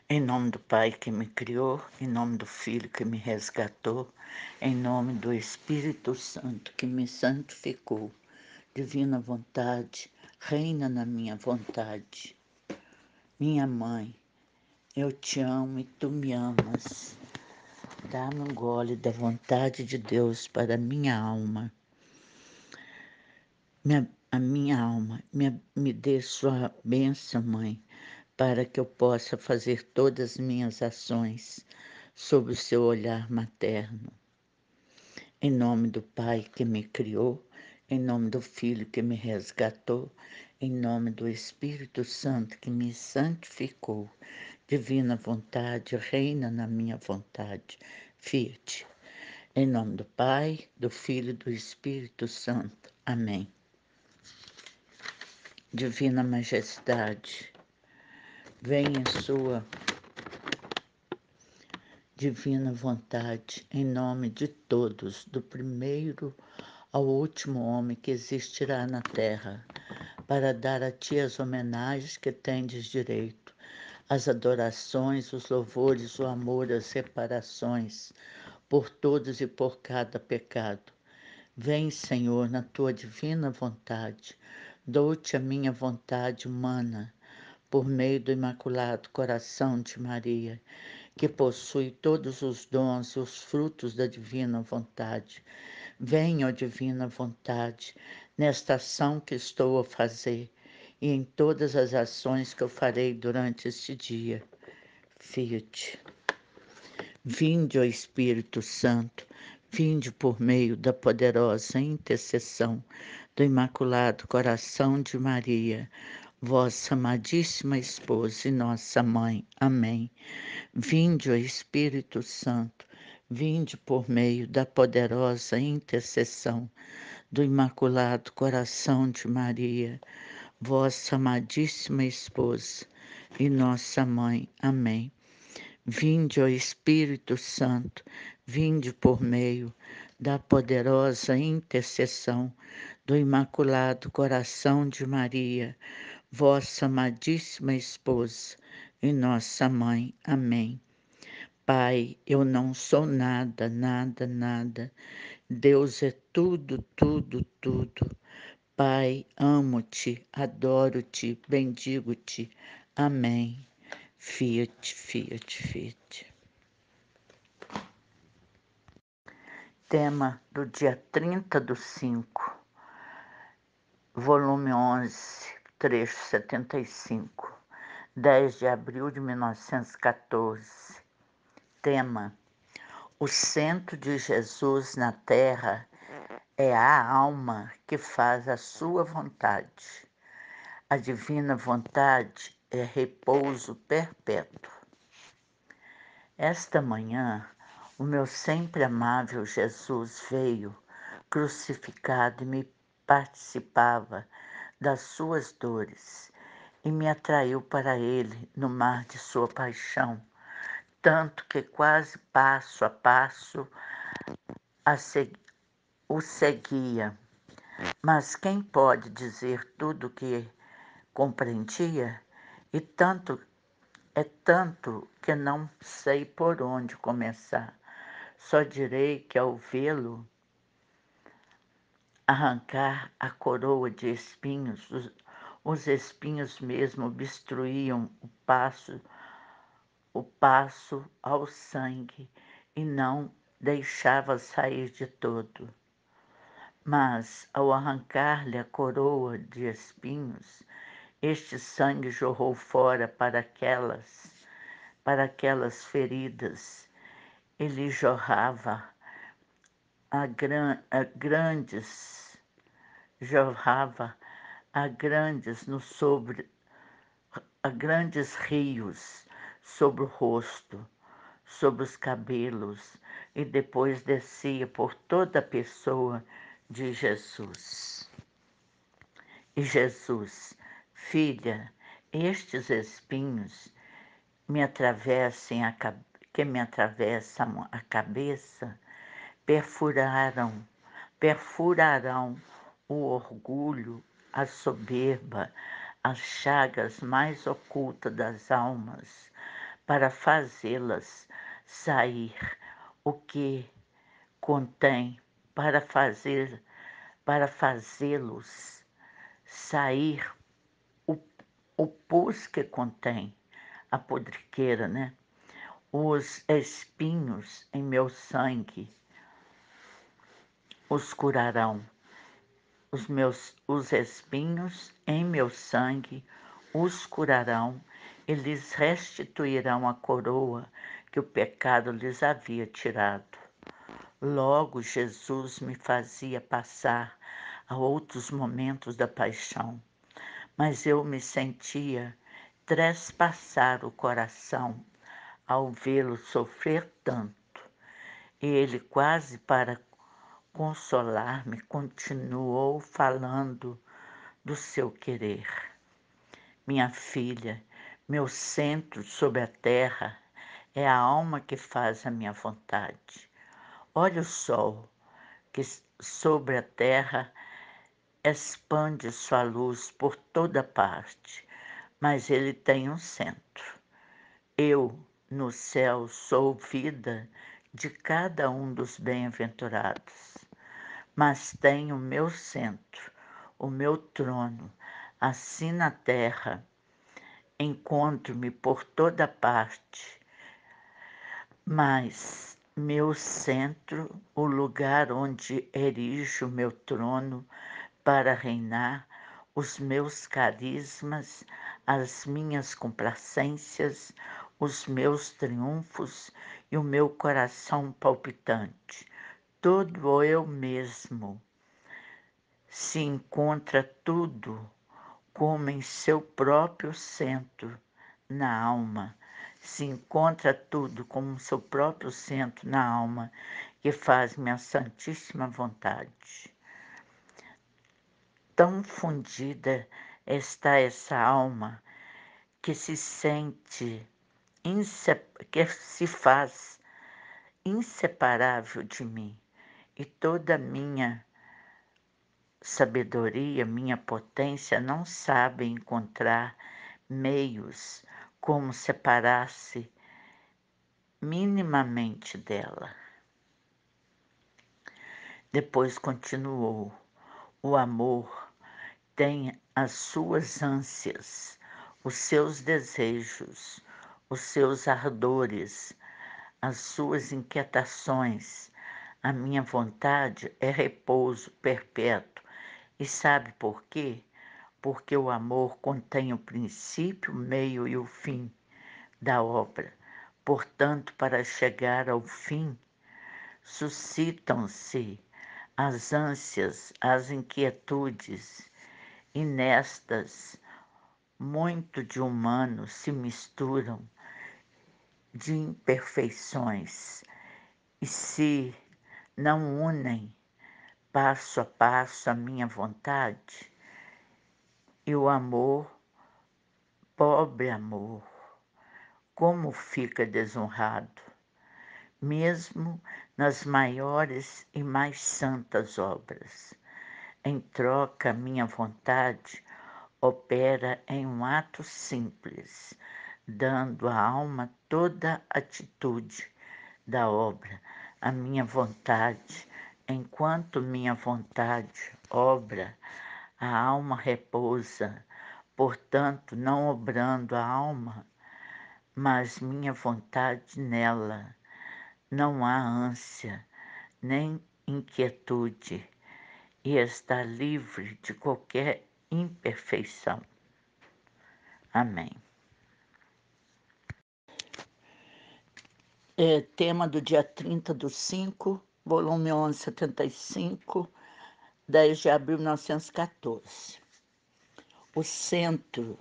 Em nome do Pai que me criou, em nome do Filho que me resgatou, em nome do Espírito Santo que me santificou. Divina vontade, reina na minha vontade. Minha mãe, eu te amo e tu me amas. Dá-me um gole da vontade de Deus para a minha alma. A minha alma, me dê sua bênção, mãe, para que eu possa fazer todas as minhas ações sob o seu olhar materno. Em nome do Pai que me criou, em nome do Filho que me resgatou, em nome do Espírito Santo que me santificou. Divina vontade, reina na minha vontade. Fiat. Em nome do Pai, do Filho e do Espírito Santo. Amém. Divina Majestade, venha em sua divina vontade, em nome de todos, do primeiro ao último homem que existirá na terra, para dar a ti as homenagens que tendes direito, as adorações, os louvores, o amor, as reparações, por todos e por cada pecado. Vem, Senhor, na tua divina vontade, dou-te a minha vontade humana, por meio do Imaculado Coração de Maria, que possui todos os dons e os frutos da divina vontade. Venha, ó divina vontade, nesta ação que estou a fazer e em todas as ações que eu farei durante este dia. Fiat. Vinde, ó Espírito Santo, vinde por meio da poderosa intercessão do Imaculado Coração de Maria, vossa amadíssima esposa e nossa mãe. Amém. Vinde, ó Espírito Santo, vinde por meio da poderosa intercessão do Imaculado Coração de Maria, vossa amadíssima esposa e nossa mãe. Amém. Vinde, ó Espírito Santo, vinde por meio da poderosa intercessão do Imaculado Coração de Maria, vossa amadíssima esposa e nossa mãe. Amém. Pai, eu não sou nada, nada, nada. Deus é tudo, tudo, tudo. Pai, amo-te, adoro-te, bendigo-te. Amém. Fiat, fiat, fiat. Tema do dia 30/5, volume 11, trecho 75, 10 de abril de 1914. Tema: o centro de Jesus na terra é a alma que faz a sua vontade. A divina vontade é repouso perpétuo. Esta manhã, o meu sempre amável Jesus veio crucificado e me participava das suas dores e me atraiu para ele no mar de sua paixão, tanto que quase passo a passo o seguia. Mas quem pode dizer tudo o que compreendia? E tanto que não sei por onde começar. Só direi que ao vê-lo arrancar a coroa de espinhos, os espinhos mesmo obstruíam o passo ao sangue e não deixava sair de todo. Mas, ao arrancar-lhe a coroa de espinhos, este sangue jorrou fora para aquelas feridas. Ele jorrava a grandes, jorrava a grandes no sobre a grandes rios sobre o rosto, sobre os cabelos, e depois descia por toda a pessoa de Jesus. E Jesus: filha, estes espinhos que me atravessam a cabeça, perfurarão o orgulho, a soberba, as chagas mais ocultas das almas, para fazê-las sair o que contém, para fazê-los sair o, o pus que contém, a podriqueira, né? Os espinhos em meu sangue os curarão. Os espinhos em meu sangue os curarão e lhes restituirão a coroa que o pecado lhes havia tirado. Logo Jesus me fazia passar a outros momentos da paixão, mas eu me sentia trespassar o coração ao vê-lo sofrer tanto. E ele, quase para consolar-me, continuou falando do seu querer. Minha filha, meu centro sobre a terra é a alma que faz a minha vontade. Olha o sol que sobre a terra expande sua luz por toda parte, mas ele tem um centro. Eu, no céu, sou vida de cada um dos bem-aventurados, mas tenho o meu centro, o meu trono, assim na terra. Encontro-me por toda parte, mas meu centro, o lugar onde erijo meu trono para reinar, os meus carismas, as minhas complacências, os meus triunfos e o meu coração palpitante. Todo eu mesmo se encontra tudo como em seu próprio centro na alma. Se encontra tudo como seu próprio centro na alma, que faz minha santíssima vontade. Tão fundida está essa alma que se sente, que se faz inseparável de mim, e toda minha sabedoria, minha potência não sabe encontrar meios como separar-se minimamente dela. Depois continuou: o amor tem as suas ânsias, os seus desejos, os seus ardores, as suas inquietações. A minha vontade é repouso perpétuo. E sabe por quê? Porque o amor contém o princípio, o meio e o fim da obra. Portanto, para chegar ao fim, suscitam-se as ânsias, as inquietudes, e nestas muito de humano se misturam de imperfeições e se não unem passo a passo a minha vontade. E o amor, pobre amor, como fica desonrado, mesmo nas maiores e mais santas obras. Em troca, minha vontade opera em um ato simples, dando à alma toda a atitude da obra. A minha vontade, enquanto minha vontade obra, a alma repousa, portanto, não obrando a alma, mas minha vontade nela. Não há ânsia, nem inquietude, e está livre de qualquer imperfeição. Amém. Tema do dia 30/5, volume 1175, 10 de abril de 1914. O centro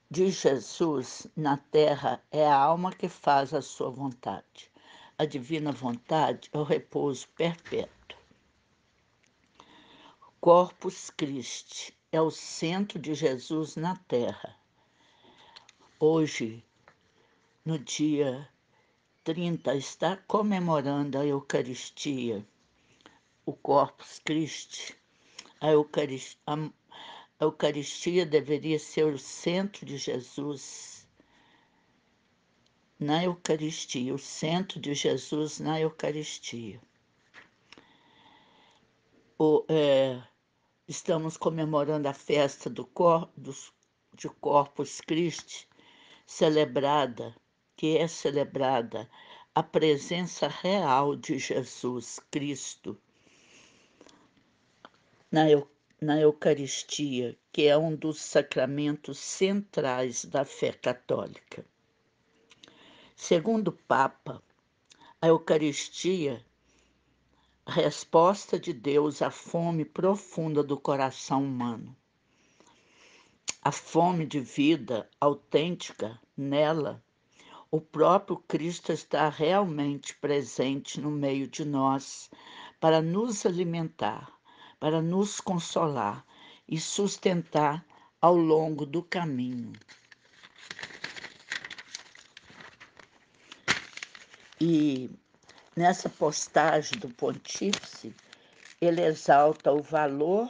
de Jesus na terra é a alma que faz a sua vontade. A divina vontade é o repouso perpétuo. Corpus Christi é o centro de Jesus na terra. Hoje, no dia 30, está comemorando a Eucaristia, o Corpus Christi. A Eucaristia deveria ser o centro de Jesus na Eucaristia, o centro de Jesus na Eucaristia. Estamos comemorando a festa de Corpus Christi, que é celebrada a presença real de Jesus Cristo na Eucaristia, que é um dos sacramentos centrais da fé católica. Segundo o Papa, a Eucaristia, a resposta de Deus à fome profunda do coração humano. A fome de vida autêntica nela, o próprio Cristo está realmente presente no meio de nós para nos alimentar, para nos consolar e sustentar ao longo do caminho. E nessa postagem do Pontífice, ele exalta o valor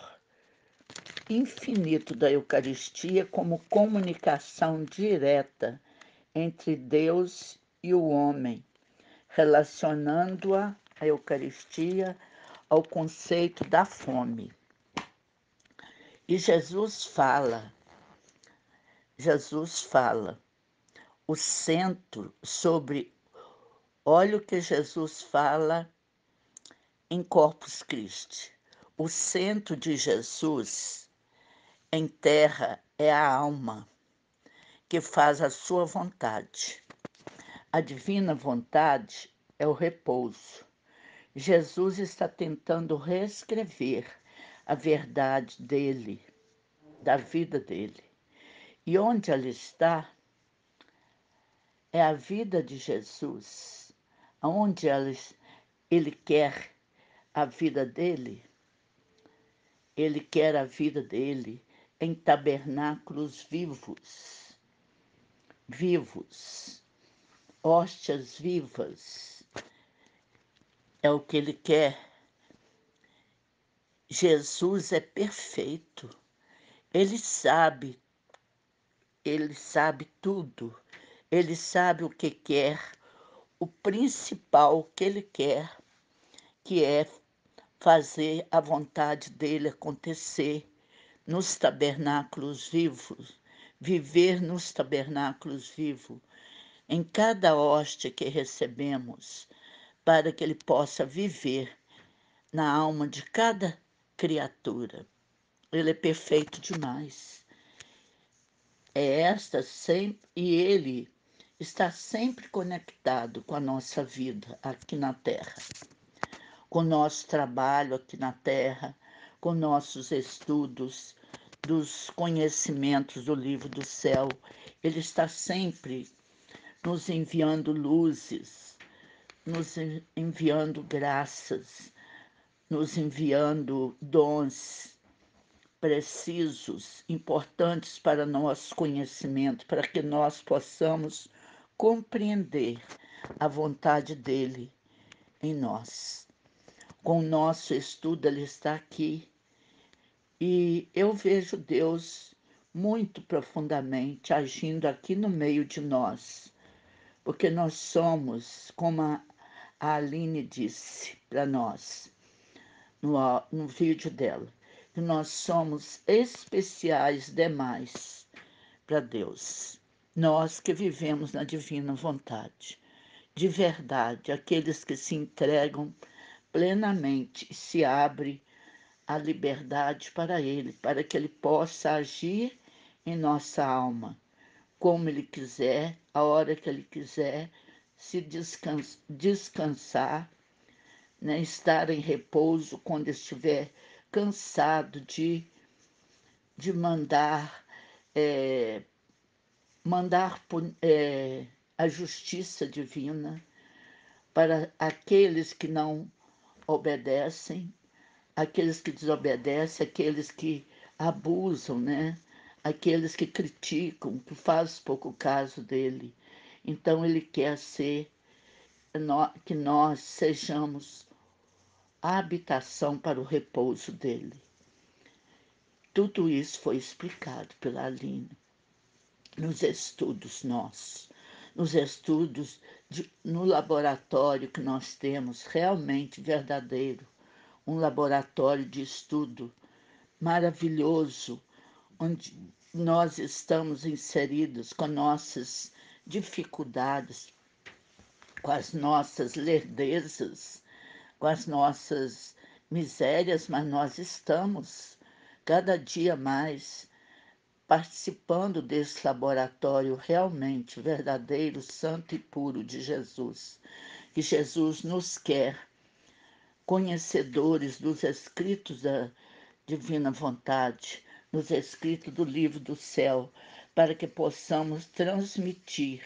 infinito da Eucaristia como comunicação direta entre Deus e o homem, relacionando a Eucaristia ao conceito da fome. E Jesus fala, o centro sobre, olha o que Jesus fala em Corpus Christi. O centro de Jesus em terra é a alma, que faz a sua vontade. A divina vontade é o repouso. Jesus está tentando reescrever a verdade dele, da vida dele. E onde ela está, é a vida de Jesus. Onde ele quer a vida dele, ele quer a vida dele em tabernáculos vivos, hóstias vivas. É o que ele quer. Jesus é perfeito. Ele sabe tudo. Ele sabe o que quer, o principal que ele quer, que é fazer a vontade dele acontecer nos tabernáculos vivos, viver nos tabernáculos vivos, em cada hóstia que recebemos, para que ele possa viver na alma de cada criatura. Ele é perfeito demais. E ele está sempre conectado com a nossa vida aqui na Terra, com o nosso trabalho aqui na Terra, com nossos estudos dos conhecimentos do livro do céu. Ele está sempre nos enviando luzes, nos enviando graças, nos enviando dons precisos, importantes para nosso conhecimento, para que nós possamos compreender a vontade dele em nós. Com o nosso estudo, ele está aqui e eu vejo Deus muito profundamente agindo aqui no meio de nós, porque nós somos, como a Aline disse para nós no vídeo dela, que nós somos especiais demais para Deus. Nós que vivemos na divina vontade. De verdade, aqueles que se entregam plenamente e se abrem à liberdade para Ele, para que Ele possa agir em nossa alma, como Ele quiser, a hora que Ele quiser, se descansar, né, estar em repouso quando estiver cansado de mandar a justiça divina para aqueles que não obedecem, aqueles que desobedecem, aqueles que abusam, né? Aqueles que criticam, que fazem pouco caso dele. Então ele quer que nós sejamos a habitação para o repouso dele. Tudo isso foi explicado pela Aline nos estudos nossos. nos estudos, no laboratório que nós temos, realmente verdadeiro, um laboratório de estudo maravilhoso, onde nós estamos inseridos com nossas dificuldades, com as nossas lerdezas, com as nossas misérias, mas nós estamos cada dia mais participando desse laboratório realmente verdadeiro, santo e puro de Jesus. Que Jesus nos quer conhecedores dos escritos da divina vontade, nos escritos do livro do céu, para que possamos transmitir,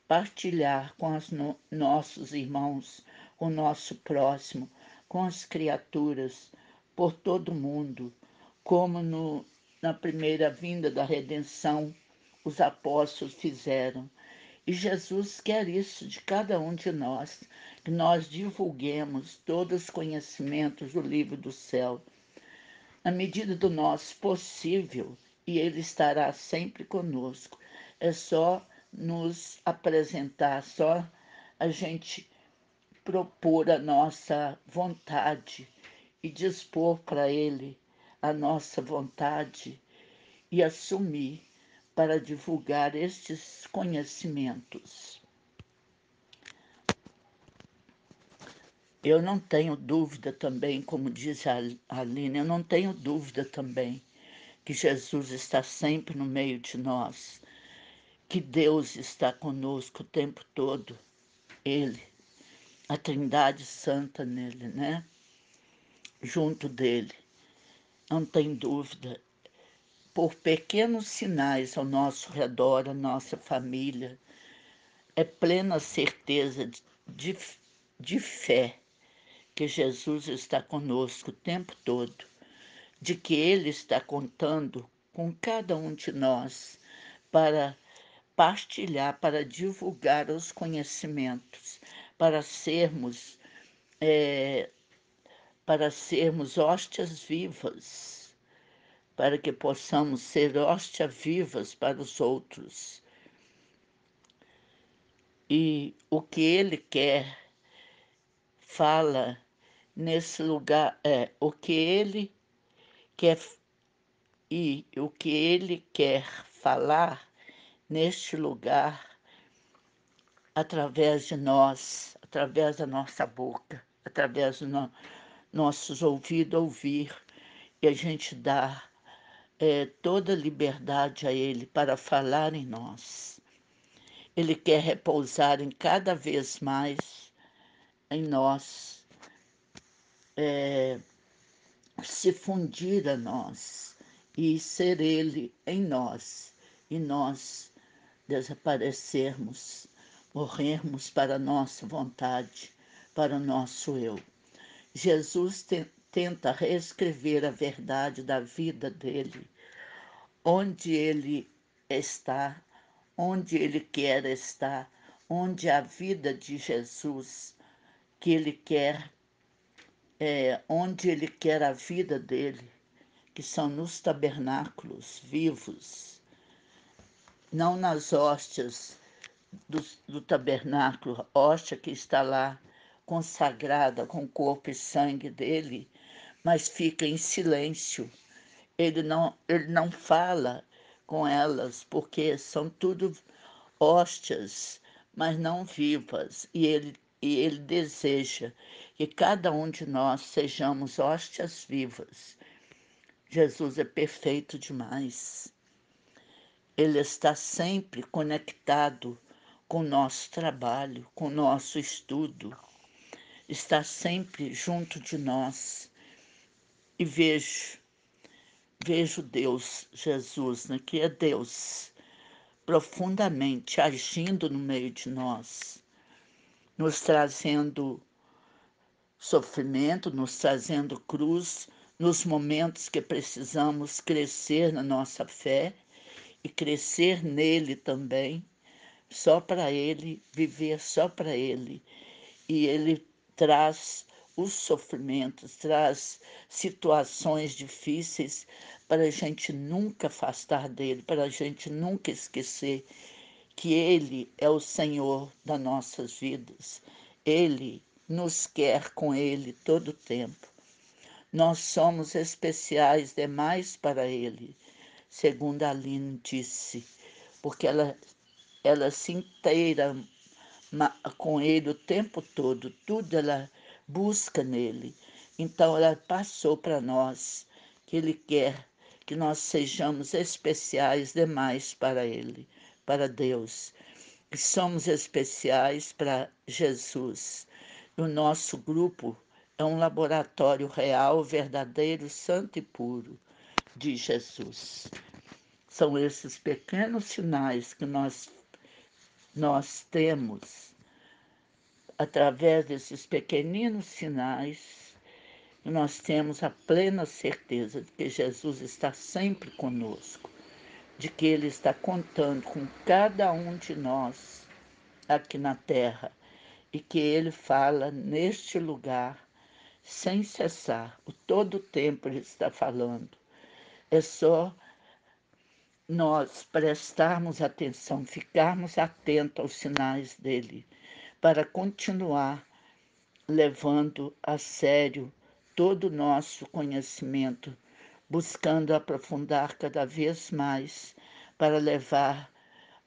partilhar com os nossos irmãos, com o nosso próximo, com as criaturas, por todo o mundo, como na primeira vinda da redenção os apóstolos fizeram. E Jesus quer isso de cada um de nós, que nós divulguemos todos os conhecimentos do livro do céu, na medida do nosso possível, e Ele estará sempre conosco. É só nos apresentar, só a gente propor a nossa vontade e dispor para Ele a nossa vontade e assumir para divulgar estes conhecimentos. Eu não tenho dúvida também, como diz a Aline, eu não tenho dúvida também que Jesus está sempre no meio de nós, que Deus está conosco o tempo todo, Ele, a Trindade Santa nele, né? Junto dele, não tem dúvida. Por pequenos sinais ao nosso redor, a nossa família, é plena certeza de fé que Jesus está conosco o tempo todo, de que Ele está contando com cada um de nós para partilhar, para divulgar os conhecimentos, para sermos, para sermos hóstias vivas, para que possamos ser hóstias vivas para os outros. E o que Ele quer, fala nesse lugar, o que Ele quer e o que Ele quer falar neste lugar através de nós, através da nossa boca, através dos nossos ouvidos ouvir, e a gente dá toda a liberdade a Ele para falar em nós. Ele quer repousar em cada vez mais em nós, se fundir a nós e ser Ele em nós, e nós desaparecermos, morrermos para a nossa vontade, para o nosso eu. Jesus tenta reescrever a verdade da vida dele, onde ele está, onde ele quer estar, onde a vida de Jesus que ele quer, onde ele quer a vida dele, que são nos tabernáculos vivos, não nas hóstias do tabernáculo, hóstia que está lá consagrada com o corpo e sangue dele, mas fica em silêncio. Ele não fala com elas, porque são tudo hóstias, mas não vivas. E ele deseja que cada um de nós sejamos hóstias vivas. Jesus é perfeito demais. Ele está sempre conectado com o nosso trabalho, com o nosso estudo, está sempre junto de nós. E vejo Deus, Jesus, né, que é Deus, profundamente agindo no meio de nós, nos trazendo sofrimento, nos trazendo cruz, nos momentos que precisamos crescer na nossa fé e crescer nele também, só para Ele, viver só para Ele. E Ele traz os sofrimentos, traz situações difíceis para a gente nunca afastar dele, para a gente nunca esquecer que Ele é o Senhor das nossas vidas. Ele nos quer com Ele todo o tempo. Nós somos especiais demais para Ele, segundo a Aline disse, porque ela se inteira com Ele o tempo todo, tudo ela busca nele. Então ela passou para nós que Ele quer que nós sejamos especiais demais para Ele, para Deus. E somos especiais para Jesus. O nosso grupo é um laboratório real, verdadeiro, santo e puro de Jesus. São esses pequenos sinais que nós temos, através desses pequeninos sinais, nós temos a plena certeza de que Jesus está sempre conosco, de que Ele está contando com cada um de nós aqui na terra e que Ele fala neste lugar sem cessar. Todo o tempo Ele está falando. É só nós prestarmos atenção, ficarmos atentos aos sinais dele, para continuar levando a sério todo o nosso conhecimento, buscando aprofundar cada vez mais para levar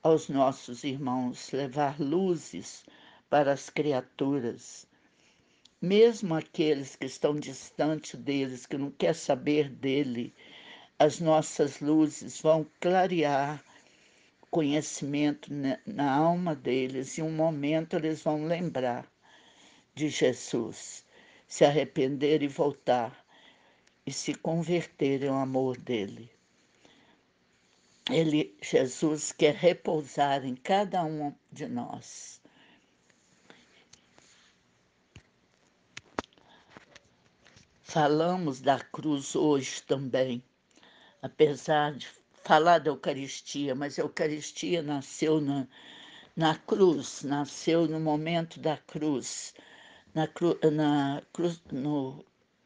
aos nossos irmãos, levar luzes para as criaturas. Mesmo aqueles que estão distantes deles, que não quer saber dele, as nossas luzes vão clarear conhecimento na alma deles e um momento eles vão lembrar de Jesus, se arrepender e voltar e se converter ao amor dele. Jesus quer repousar em cada um de nós. Falamos da cruz hoje também, apesar de falar da Eucaristia, mas a Eucaristia nasceu na cruz, nasceu no momento da cruz,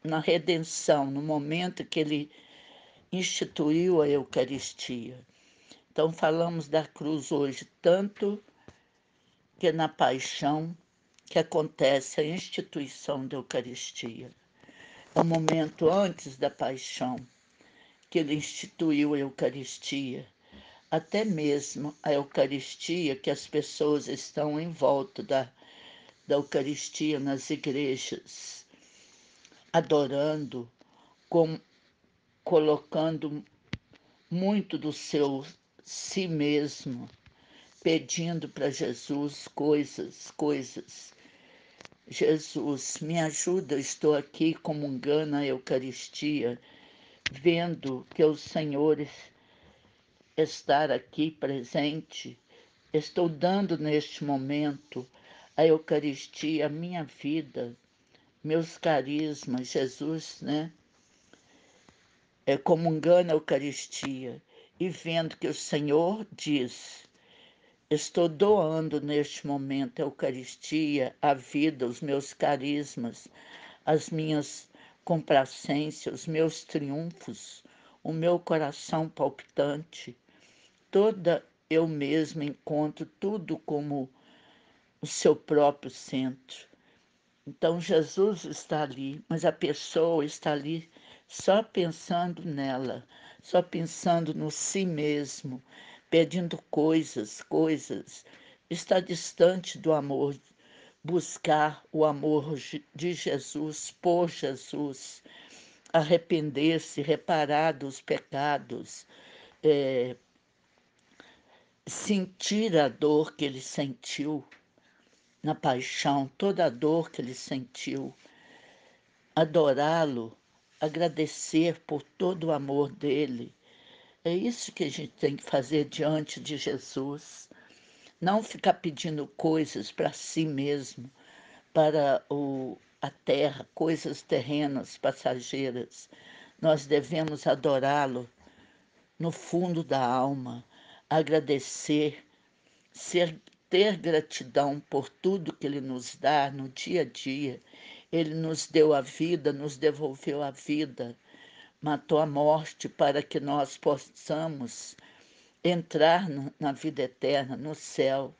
na redenção, no momento que ele instituiu a Eucaristia. Então falamos da cruz hoje, tanto que na paixão que acontece a instituição da Eucaristia. O momento antes da paixão, que ele instituiu a Eucaristia, até mesmo a Eucaristia, que as pessoas estão em volta da Eucaristia nas igrejas, adorando, colocando muito do seu si mesmo, pedindo para Jesus coisas. Jesus, me ajuda, eu estou aqui comungando a Eucaristia, vendo que o Senhor estar aqui presente. Estou dando neste momento a Eucaristia, a minha vida, meus carismas, Jesus, né? Comungando a Eucaristia e vendo que o Senhor diz: estou doando neste momento a Eucaristia, a vida, os meus carismas, as minhas complacências, os meus triunfos, o meu coração palpitante. Toda eu mesma encontro tudo como o seu próprio centro. Então Jesus está ali, mas a pessoa está ali só pensando nela, só pensando no si mesmo, pedindo coisas. Está distante do amor, buscar o amor de Jesus, por Jesus, arrepender-se, reparar dos pecados, sentir a dor que ele sentiu na paixão, toda a dor que ele sentiu, adorá-lo, agradecer por todo o amor dele. É isso que a gente tem que fazer diante de Jesus. Não ficar pedindo coisas para si mesmo, para a terra, coisas terrenas, passageiras. Nós devemos adorá-lo no fundo da alma, agradecer, ter gratidão por tudo que Ele nos dá no dia a dia. Ele nos deu a vida, nos devolveu a vida, matou a morte para que nós possamos entrar na vida eterna, no céu,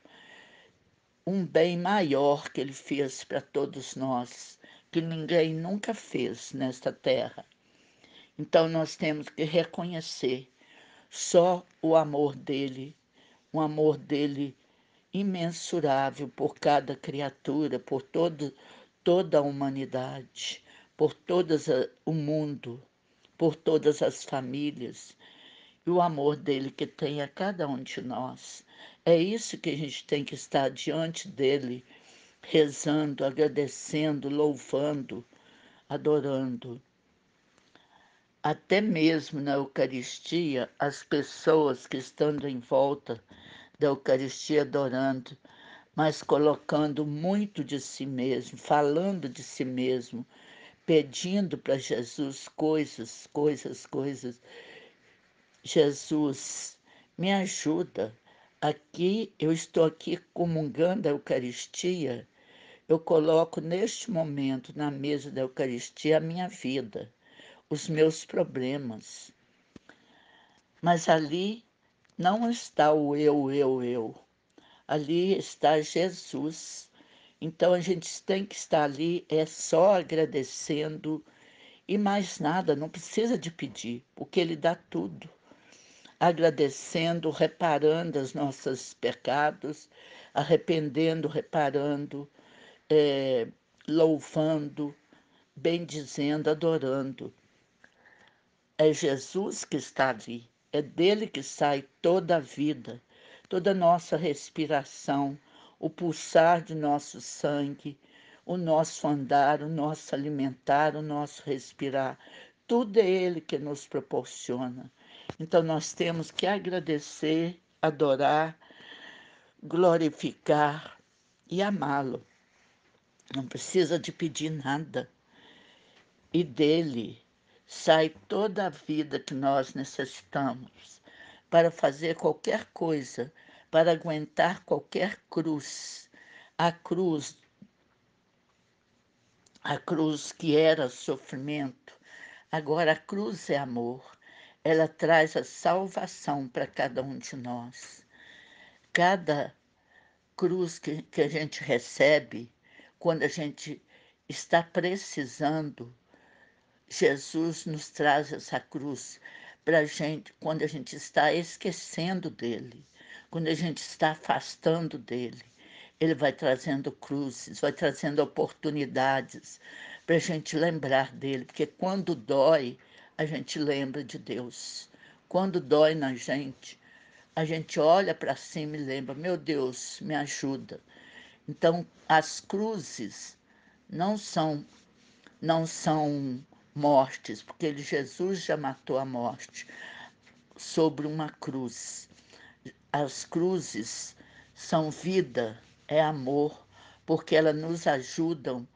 um bem maior que ele fez para todos nós, que ninguém nunca fez nesta terra. Então nós temos que reconhecer só o amor dele, um amor dele imensurável por cada criatura, por toda a humanidade, por o mundo, por todas as famílias, e o amor dele que tem a cada um de nós. É isso que a gente tem que estar diante dele, rezando, agradecendo, louvando, adorando. Até mesmo na Eucaristia, as pessoas que estão em volta da Eucaristia adorando, mas colocando muito de si mesmo, falando de si mesmo, pedindo para Jesus coisas, coisas, coisas. Jesus, me ajuda. Aqui, eu estou aqui comungando a Eucaristia, eu coloco neste momento na mesa da Eucaristia a minha vida, os meus problemas. Mas ali não está o eu. Ali está Jesus. Então a gente tem que estar ali, é só agradecendo e mais nada, não precisa de pedir, porque Ele dá tudo. Agradecendo, reparando os nossos pecados, arrependendo, reparando, louvando, bendizendo, adorando. É Jesus que está ali, é dele que sai toda a vida, toda a nossa respiração, o pulsar de nosso sangue, o nosso andar, o nosso alimentar, o nosso respirar. Tudo é ele que nos proporciona. Então nós temos que agradecer, adorar, glorificar e amá-lo. Não precisa de pedir nada. E dele sai toda a vida que nós necessitamos para fazer qualquer coisa, para aguentar qualquer cruz. A cruz, a cruz que era sofrimento, agora a cruz é amor. Ela traz a salvação para cada um de nós. Cada cruz que a gente recebe, quando a gente está precisando, Jesus nos traz essa cruz para a gente quando a gente está esquecendo dele, quando a gente está afastando dele. Ele vai trazendo cruzes, vai trazendo oportunidades para a gente lembrar dele, porque quando dói, a gente lembra de Deus. Quando dói na gente, a gente olha para cima e lembra: meu Deus, me ajuda. Então, as cruzes não são não são mortes, porque Jesus já matou a morte sobre uma cruz. As cruzes são vida, é amor, porque elas nos ajudam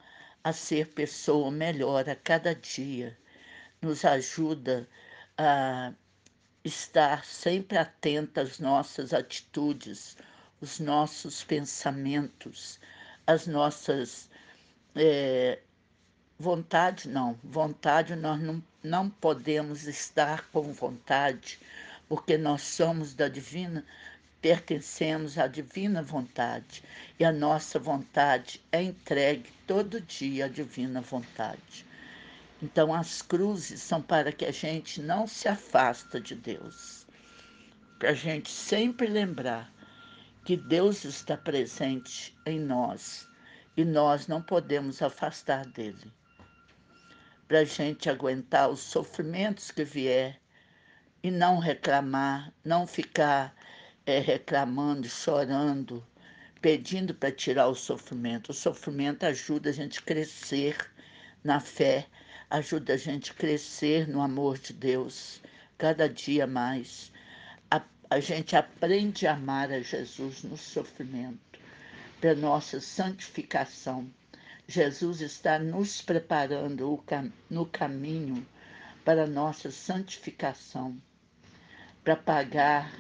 a ser pessoa melhor a cada dia, nos ajuda a estar sempre atenta às nossas atitudes, os nossos pensamentos, as nossas vontade não. Vontade nós não podemos estar com vontade, porque nós somos da divina, pertencemos à divina vontade. E a nossa vontade é entregue todo dia à divina vontade. Então as cruzes são para que a gente não se afasta de Deus. Para a gente sempre lembrar que Deus está presente em nós e nós não podemos afastar dele, para a gente aguentar os sofrimentos que vier e não reclamar, não ficar reclamando, chorando, pedindo para tirar o sofrimento. O sofrimento ajuda a gente a crescer na fé, ajuda a gente a crescer no amor de Deus, cada dia mais. A gente aprende a amar a Jesus no sofrimento, para nossa santificação. Jesus está nos preparando no caminho para a nossa santificação, para pagar.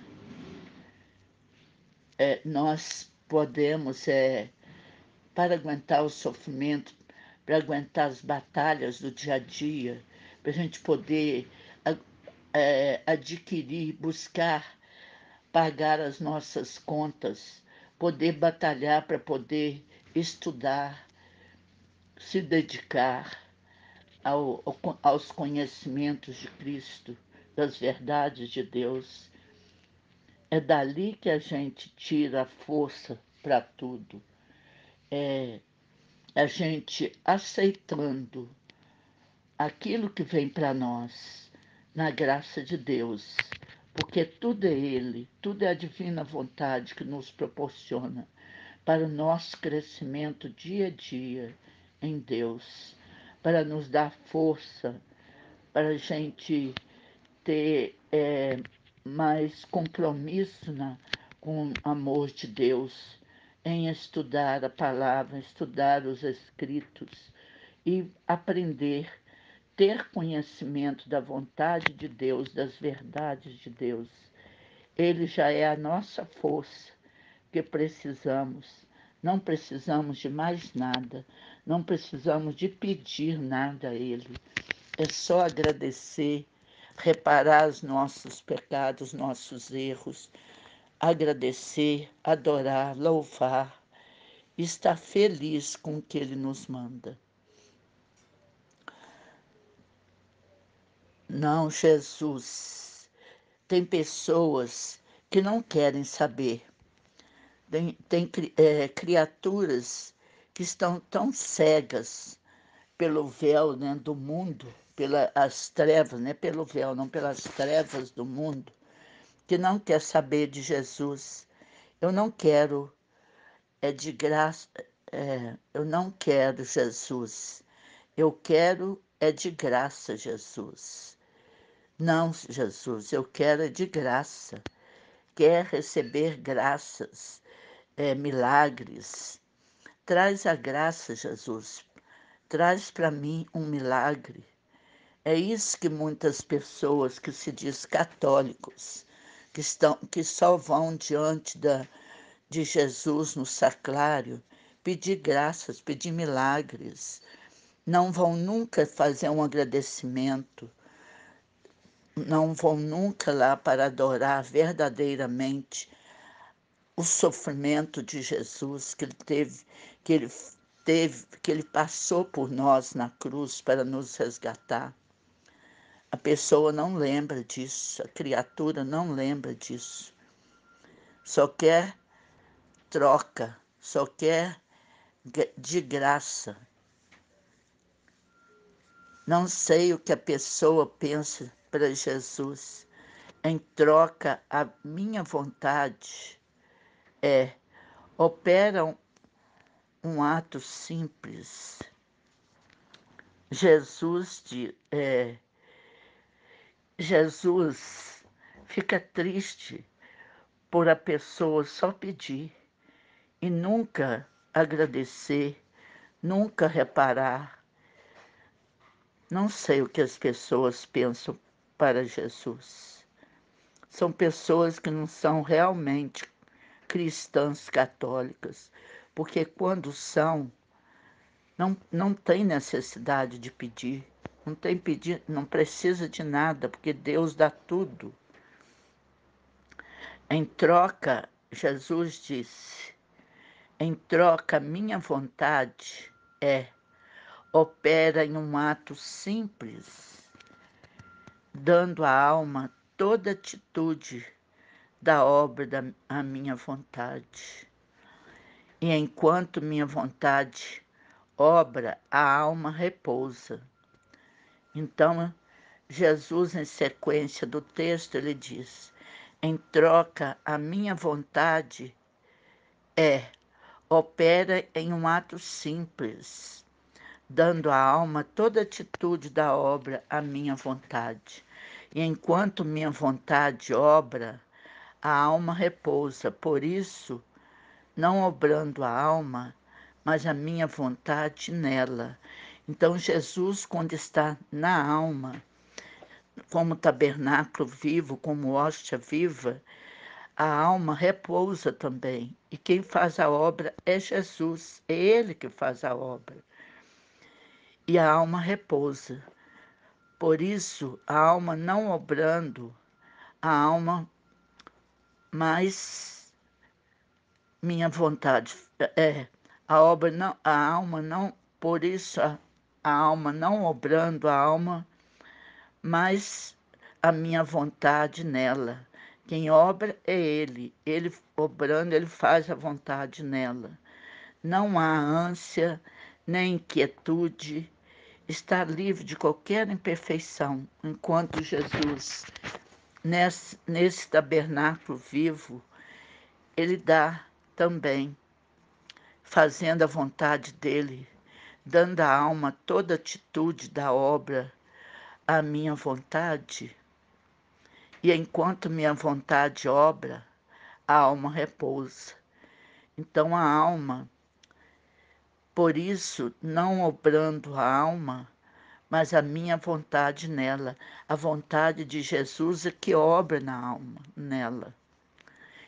Nós podemos, para aguentar o sofrimento, para aguentar as batalhas do dia a dia, para a gente poder adquirir, buscar pagar as nossas contas, poder batalhar para poder estudar, se dedicar aos conhecimentos de Cristo, das verdades de Deus. É dali que a gente tira a força para tudo. É a gente aceitando aquilo que vem para nós, na graça de Deus, porque tudo é Ele, tudo é a divina vontade que nos proporciona para o nosso crescimento dia a dia em Deus, para nos dar força, para a gente ter mais compromisso com o amor de Deus, em estudar a palavra, estudar os escritos e aprender, ter conhecimento da vontade de Deus, das verdades de Deus. Ele já é a nossa força que precisamos. Não precisamos de mais nada, não precisamos de pedir nada a Ele. É só agradecer, reparar os nossos pecados, nossos erros, agradecer, adorar, louvar, estar feliz com o que Ele nos manda. Não, Jesus. Tem pessoas que não querem saber. Tem criaturas que estão tão cegas pelo véu, né, do mundo, pelas trevas, né, pelo véu, não pelas trevas do mundo, que não quer saber de Jesus. Eu não quero, de graça, eu não quero Jesus. Eu quero de graça, Jesus. Não, Jesus, eu quero de graça. Quer receber graças, milagres. Traz a graça, Jesus. Traz para mim um milagre. É isso que muitas pessoas que se diz católicos, que só vão diante de Jesus no sacrário, pedir graças, pedir milagres. Não vão nunca fazer um agradecimento, não vão nunca lá para adorar verdadeiramente o sofrimento de Jesus que ele teve, que ele passou por nós na cruz para nos resgatar. A pessoa não lembra disso, a criatura não lembra disso. Só quer troca, só quer de graça. Não sei o que a pessoa pensa para Jesus. Em troca, a minha vontade opera um ato simples. Jesus fica triste por a pessoa só pedir e nunca agradecer, nunca reparar. Não sei o que as pessoas pensam para Jesus. São pessoas que não são realmente cristãs católicas, porque quando são, não tem necessidade de pedir, não tem pedir, não precisa de nada, porque Deus dá tudo. Em troca, Jesus disse, em troca, minha vontade opera em um ato simples, dando à alma toda atitude da obra da minha vontade. E enquanto minha vontade obra, a alma repousa. Então, Jesus, em sequência do texto, ele diz, em troca, a minha vontade opera em um ato simples, dando à alma toda atitude da obra à minha vontade. E enquanto minha vontade obra, a alma repousa. Por isso, não obrando a alma, mas a minha vontade nela. Então, Jesus, quando está na alma, como tabernáculo vivo, como hóstia viva, a alma repousa também. E quem faz a obra é Jesus, é Ele que faz a obra. E a alma repousa. Por isso, a alma não obrando, a alma mas minha vontade é a obra não, a alma não, por isso a alma não obrando a alma, mas a minha vontade nela. Quem obra é ele obrando, ele faz a vontade nela. Não há ânsia, nem inquietude, está livre de qualquer imperfeição, enquanto Jesus, nesse tabernáculo vivo, ele dá também, fazendo a vontade dele, dando à alma toda a atitude da obra à minha vontade. E enquanto minha vontade obra, a alma repousa. Então a alma, por isso, não obrando a alma, mas a minha vontade nela, a vontade de Jesus é que obra na alma, nela.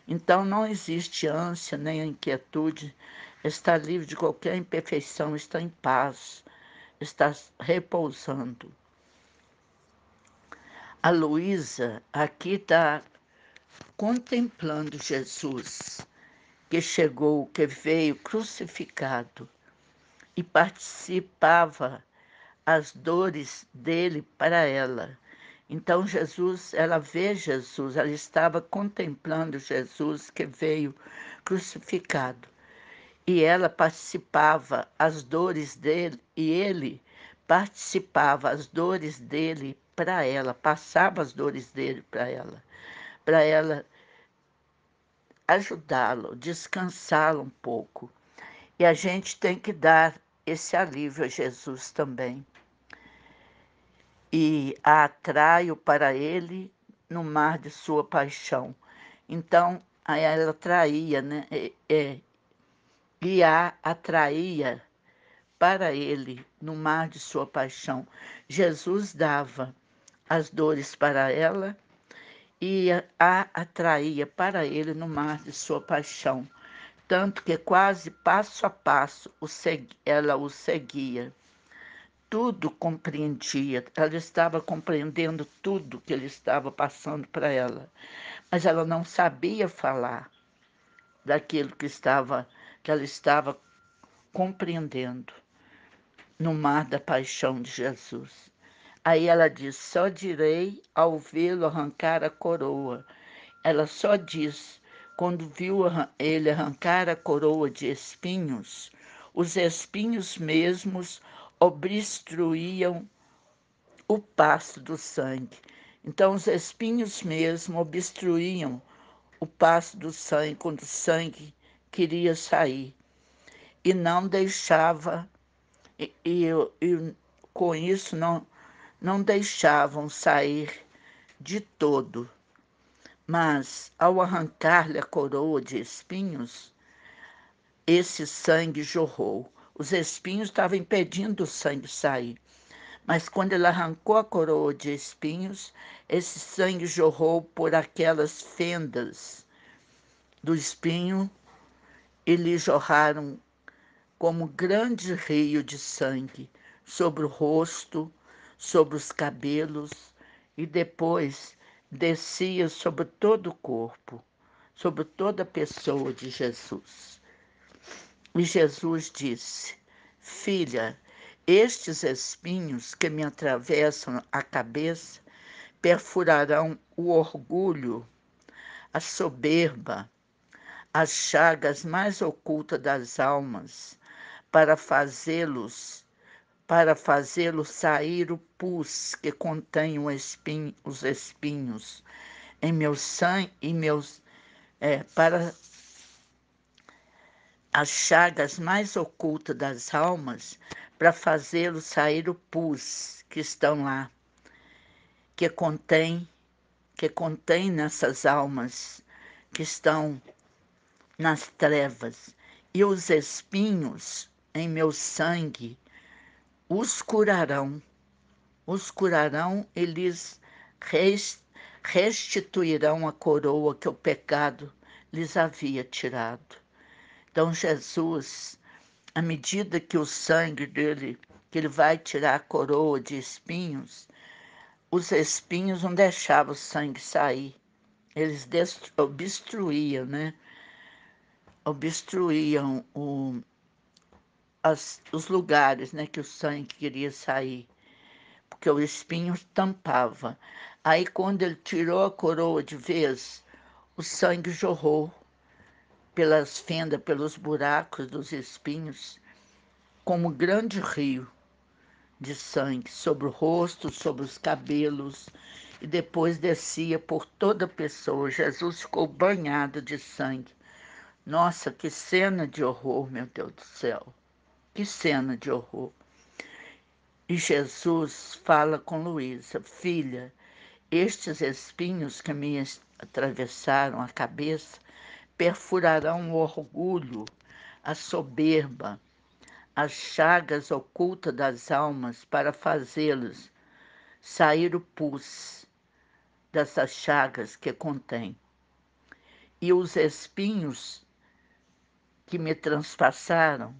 Então não existe ânsia nem inquietude, está livre de qualquer imperfeição, está em paz, está repousando. A Luísa aqui está contemplando Jesus, que chegou, que veio crucificado e participava as dores dele para ela. Então Jesus, ela vê Jesus, ela estava contemplando Jesus que veio crucificado. E ela participava as dores dele, e ele participava as dores dele para ela, passava as dores dele para ela ajudá-lo, descansá-lo um pouco. E a gente tem que dar esse alívio a Jesus também. E a atraio para ele no mar de sua paixão. Então, aí ela atraía, né? E a atraía para ele no mar de sua paixão. Jesus dava as dores para ela e a atraía para ele no mar de sua paixão. Tanto que quase passo a passo ela o seguia. Tudo compreendia, ela estava compreendendo tudo que ele estava passando para ela, mas ela não sabia falar daquilo que ela estava compreendendo no mar da paixão de Jesus. Aí ela diz: só direi ao vê-lo arrancar a coroa. Ela só diz, quando viu ele arrancar a coroa de espinhos, os espinhos mesmos obstruíam o passo do sangue. Então, os espinhos mesmo obstruíam o passo do sangue, quando o sangue queria sair. E não deixava, e com isso não deixavam sair de todo. Mas, ao arrancar-lhe a coroa de espinhos, esse sangue jorrou. Os espinhos estavam impedindo o sangue sair. Mas quando ele arrancou a coroa de espinhos, esse sangue jorrou por aquelas fendas do espinho e lhe jorraram como grande rio de sangue sobre o rosto, sobre os cabelos e depois descia sobre todo o corpo, sobre toda a pessoa de Jesus. E Jesus disse: filha, estes espinhos que me atravessam a cabeça perfurarão o orgulho, a soberba, as chagas mais ocultas das almas, para fazê-lo sair o pus que contém os espinhos em meu sangue e para as chagas mais ocultas das almas, para fazê-lo sair o pus que estão lá, que contém nessas almas que estão nas trevas, e os espinhos em meu sangue os curarão, eles restituirão a coroa que o pecado lhes havia tirado. Então Jesus, à medida que o sangue dele, que ele vai tirar a coroa de espinhos, os espinhos não deixavam o sangue sair. Eles obstruíam, né? Obstruíam os lugares, né, que o sangue queria sair, porque o espinho tampava. Aí, quando ele tirou a coroa de vez, o sangue jorrou pelas fendas, pelos buracos dos espinhos, como um grande rio de sangue sobre o rosto, sobre os cabelos, e depois descia por toda a pessoa. Jesus ficou banhado de sangue. Nossa, que cena de horror, meu Deus do céu. Que cena de horror. E Jesus fala com Luísa: filha, estes espinhos que me atravessaram a cabeça perfurarão o orgulho, a soberba, as chagas ocultas das almas para fazê-los sair o pus dessas chagas que contém. E os espinhos que me transpassaram,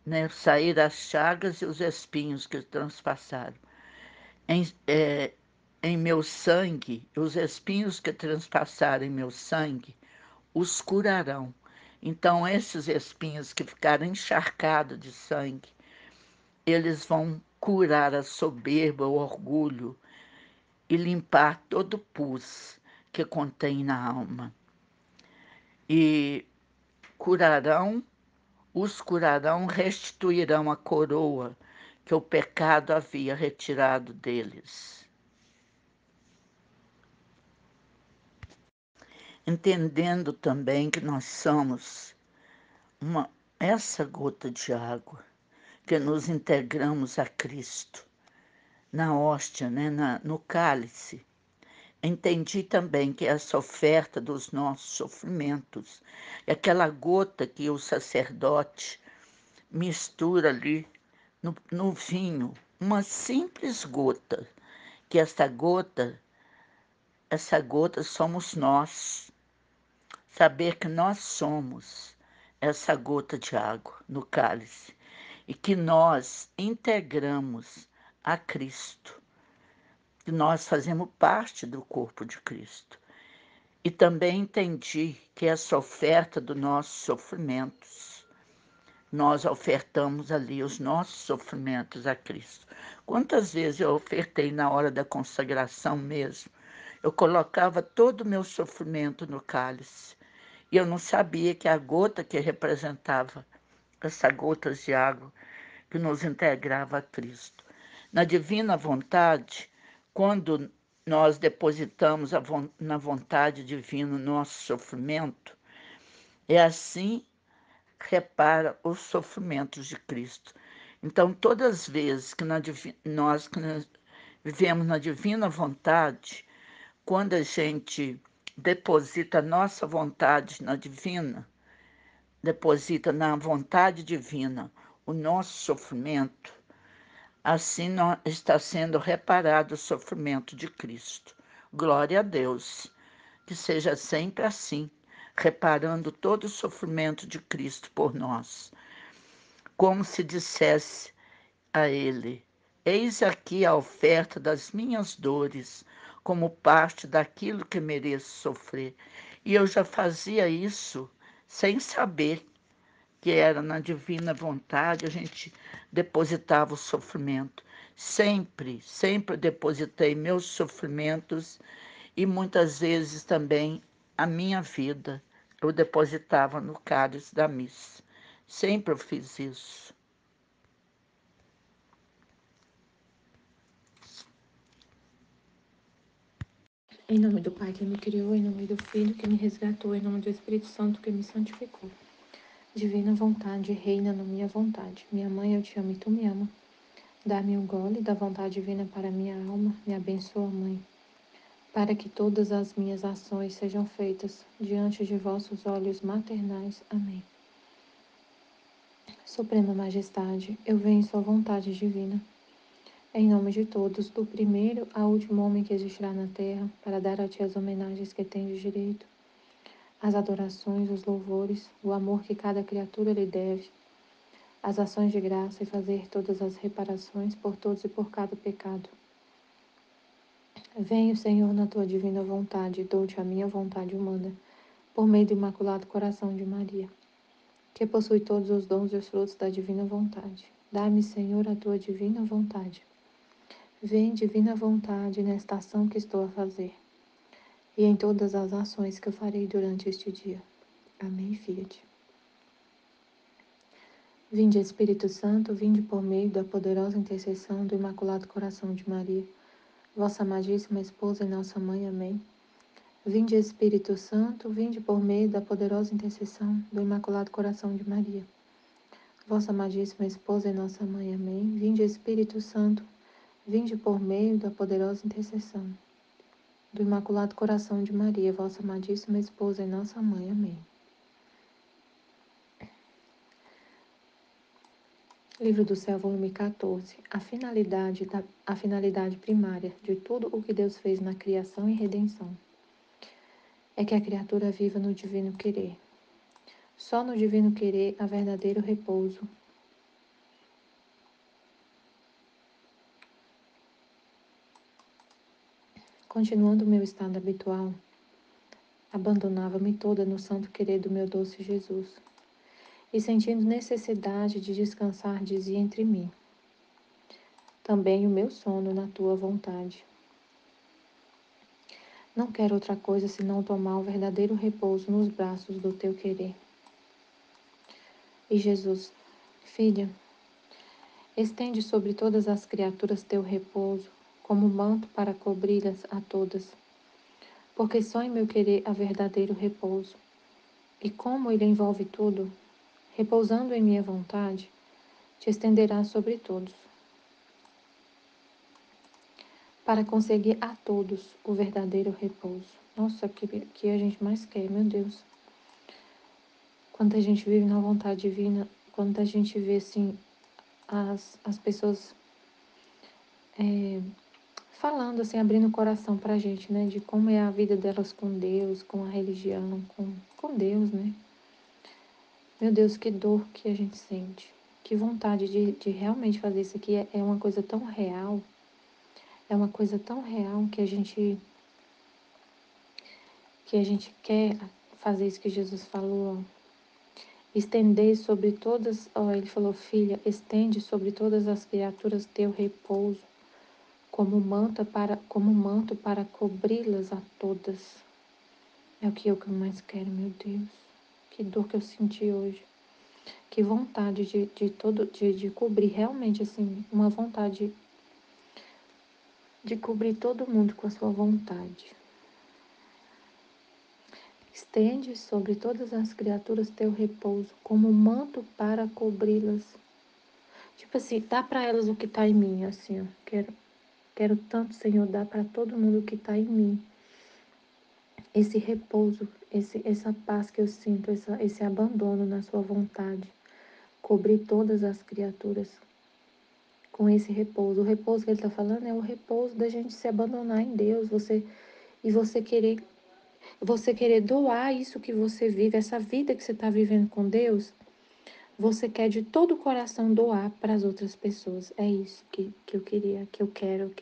né, sair as chagas e os espinhos que transpassaram. Em meu sangue, os espinhos que transpassaram em meu sangue, os curarão. Então, esses espinhos que ficaram encharcados de sangue, eles vão curar a soberba, o orgulho e limpar todo o pus que contém na alma. E os curarão, restituirão a coroa que o pecado havia retirado deles. Entendendo também que nós somos essa gota de água, que nos integramos a Cristo, na hóstia, né, no cálice. Entendi também que essa oferta dos nossos sofrimentos é aquela gota que o sacerdote mistura ali no vinho, uma simples gota, que essa gota somos nós. Saber que nós somos essa gota de água no cálice e que nós integramos a Cristo, que nós fazemos parte do corpo de Cristo. E também entendi que essa oferta dos nossos sofrimentos, nós ofertamos ali os nossos sofrimentos a Cristo. Quantas vezes eu ofertei na hora da consagração mesmo? Eu colocava todo o meu sofrimento no cálice. E eu não sabia que a gota que representava essa gota de água que nos integrava a Cristo. Na divina vontade, quando nós depositamos na vontade divina o nosso sofrimento, é assim que repara os sofrimentos de Cristo. Então, todas as vezes que nós vivemos na divina vontade, quando a gente deposita a nossa vontade na divina, deposita na vontade divina o nosso sofrimento, assim está sendo reparado o sofrimento de Cristo. Glória a Deus, que seja sempre assim, reparando todo o sofrimento de Cristo por nós. Como se dissesse a Ele: eis aqui a oferta das minhas dores, como parte daquilo que mereço sofrer. E eu já fazia isso sem saber que era na divina vontade, a gente depositava o sofrimento. Sempre, sempre depositei meus sofrimentos e muitas vezes também a minha vida eu depositava no cálice da missa. Sempre eu fiz isso. Em nome do Pai que me criou, em nome do Filho que me resgatou, em nome do Espírito Santo que me santificou. Divina vontade, reina na minha vontade. Minha mãe, eu te amo e tu me ama. Dá-me um gole da vontade divina para minha alma. Me abençoa, Mãe, para que todas as minhas ações sejam feitas diante de vossos olhos maternais. Amém. Suprema Majestade, eu venho em sua vontade divina, em nome de todos, do primeiro ao último homem que existirá na terra, para dar a ti as homenagens que tenho direito, as adorações, os louvores, o amor que cada criatura lhe deve, as ações de graça e fazer todas as reparações por todos e por cada pecado. Venho, Senhor, na tua divina vontade, e dou-te a minha vontade humana, por meio do Imaculado Coração de Maria, que possui todos os dons e os frutos da divina vontade. Dá-me, Senhor, a tua divina vontade. Vem, divina vontade, nesta ação que estou a fazer, e em todas as ações que eu farei durante este dia. Amém, Fiat. Vinde, Espírito Santo, vinde por meio da poderosa intercessão do Imaculado Coração de Maria, vossa amadíssima esposa e nossa mãe. Amém. Vinde, Espírito Santo, vinde por meio da poderosa intercessão do Imaculado Coração de Maria, vossa amadíssima esposa e nossa mãe. Amém. Vinde, Espírito Santo, vinde por meio da poderosa intercessão do Imaculado Coração de Maria, vossa amadíssima esposa e nossa mãe. Amém. Livro do Céu, volume 14. A finalidade primária de tudo o que Deus fez na criação e redenção é que a criatura viva no divino querer. Só no divino querer há verdadeiro repouso. Continuando o meu estado habitual, abandonava-me toda no santo querer do meu doce Jesus, e sentindo necessidade de descansar, dizia entre mim: também o meu sono na tua vontade. Não quero outra coisa senão tomar o verdadeiro repouso nos braços do teu querer. E Jesus: filha, estende sobre todas as criaturas teu repouso, como manto para cobri-las a todas, porque só em meu querer há verdadeiro repouso. E como ele envolve tudo, repousando em minha vontade, te estenderá sobre todos, para conseguir a todos o verdadeiro repouso. Nossa, que a gente mais quer, meu Deus. Quando a gente vive na vontade divina, quando a gente vê assim as pessoas falando assim, abrindo o coração pra gente, né, de como é a vida delas com Deus, com a religião, com Deus, né. Meu Deus, que dor que a gente sente, que vontade de realmente fazer isso aqui, é uma coisa tão real, é uma coisa tão real que a gente quer fazer isso que Jesus falou, ó. Estender sobre todas, ó, ele falou, filha, estende sobre todas as criaturas teu repouso, como manto para cobri-las a todas. É o que eu mais quero, meu Deus. Que dor que eu senti hoje. Que vontade de cobrir realmente, assim, uma vontade de cobrir todo mundo com a sua vontade. Estende sobre todas as criaturas teu repouso, como manto para cobri-las. Tipo assim, dá para elas o que está em mim, assim, ó. Quero tanto, Senhor, dar para todo mundo o que está em mim. Esse repouso, essa paz que eu sinto, esse abandono na sua vontade. Cobrir todas as criaturas com esse repouso. O repouso que ele está falando é o repouso da gente se abandonar em Deus, você querer doar isso que você vive, essa vida que você está vivendo com Deus, você quer de todo o coração doar para as outras pessoas. É isso que eu queria, que eu quero.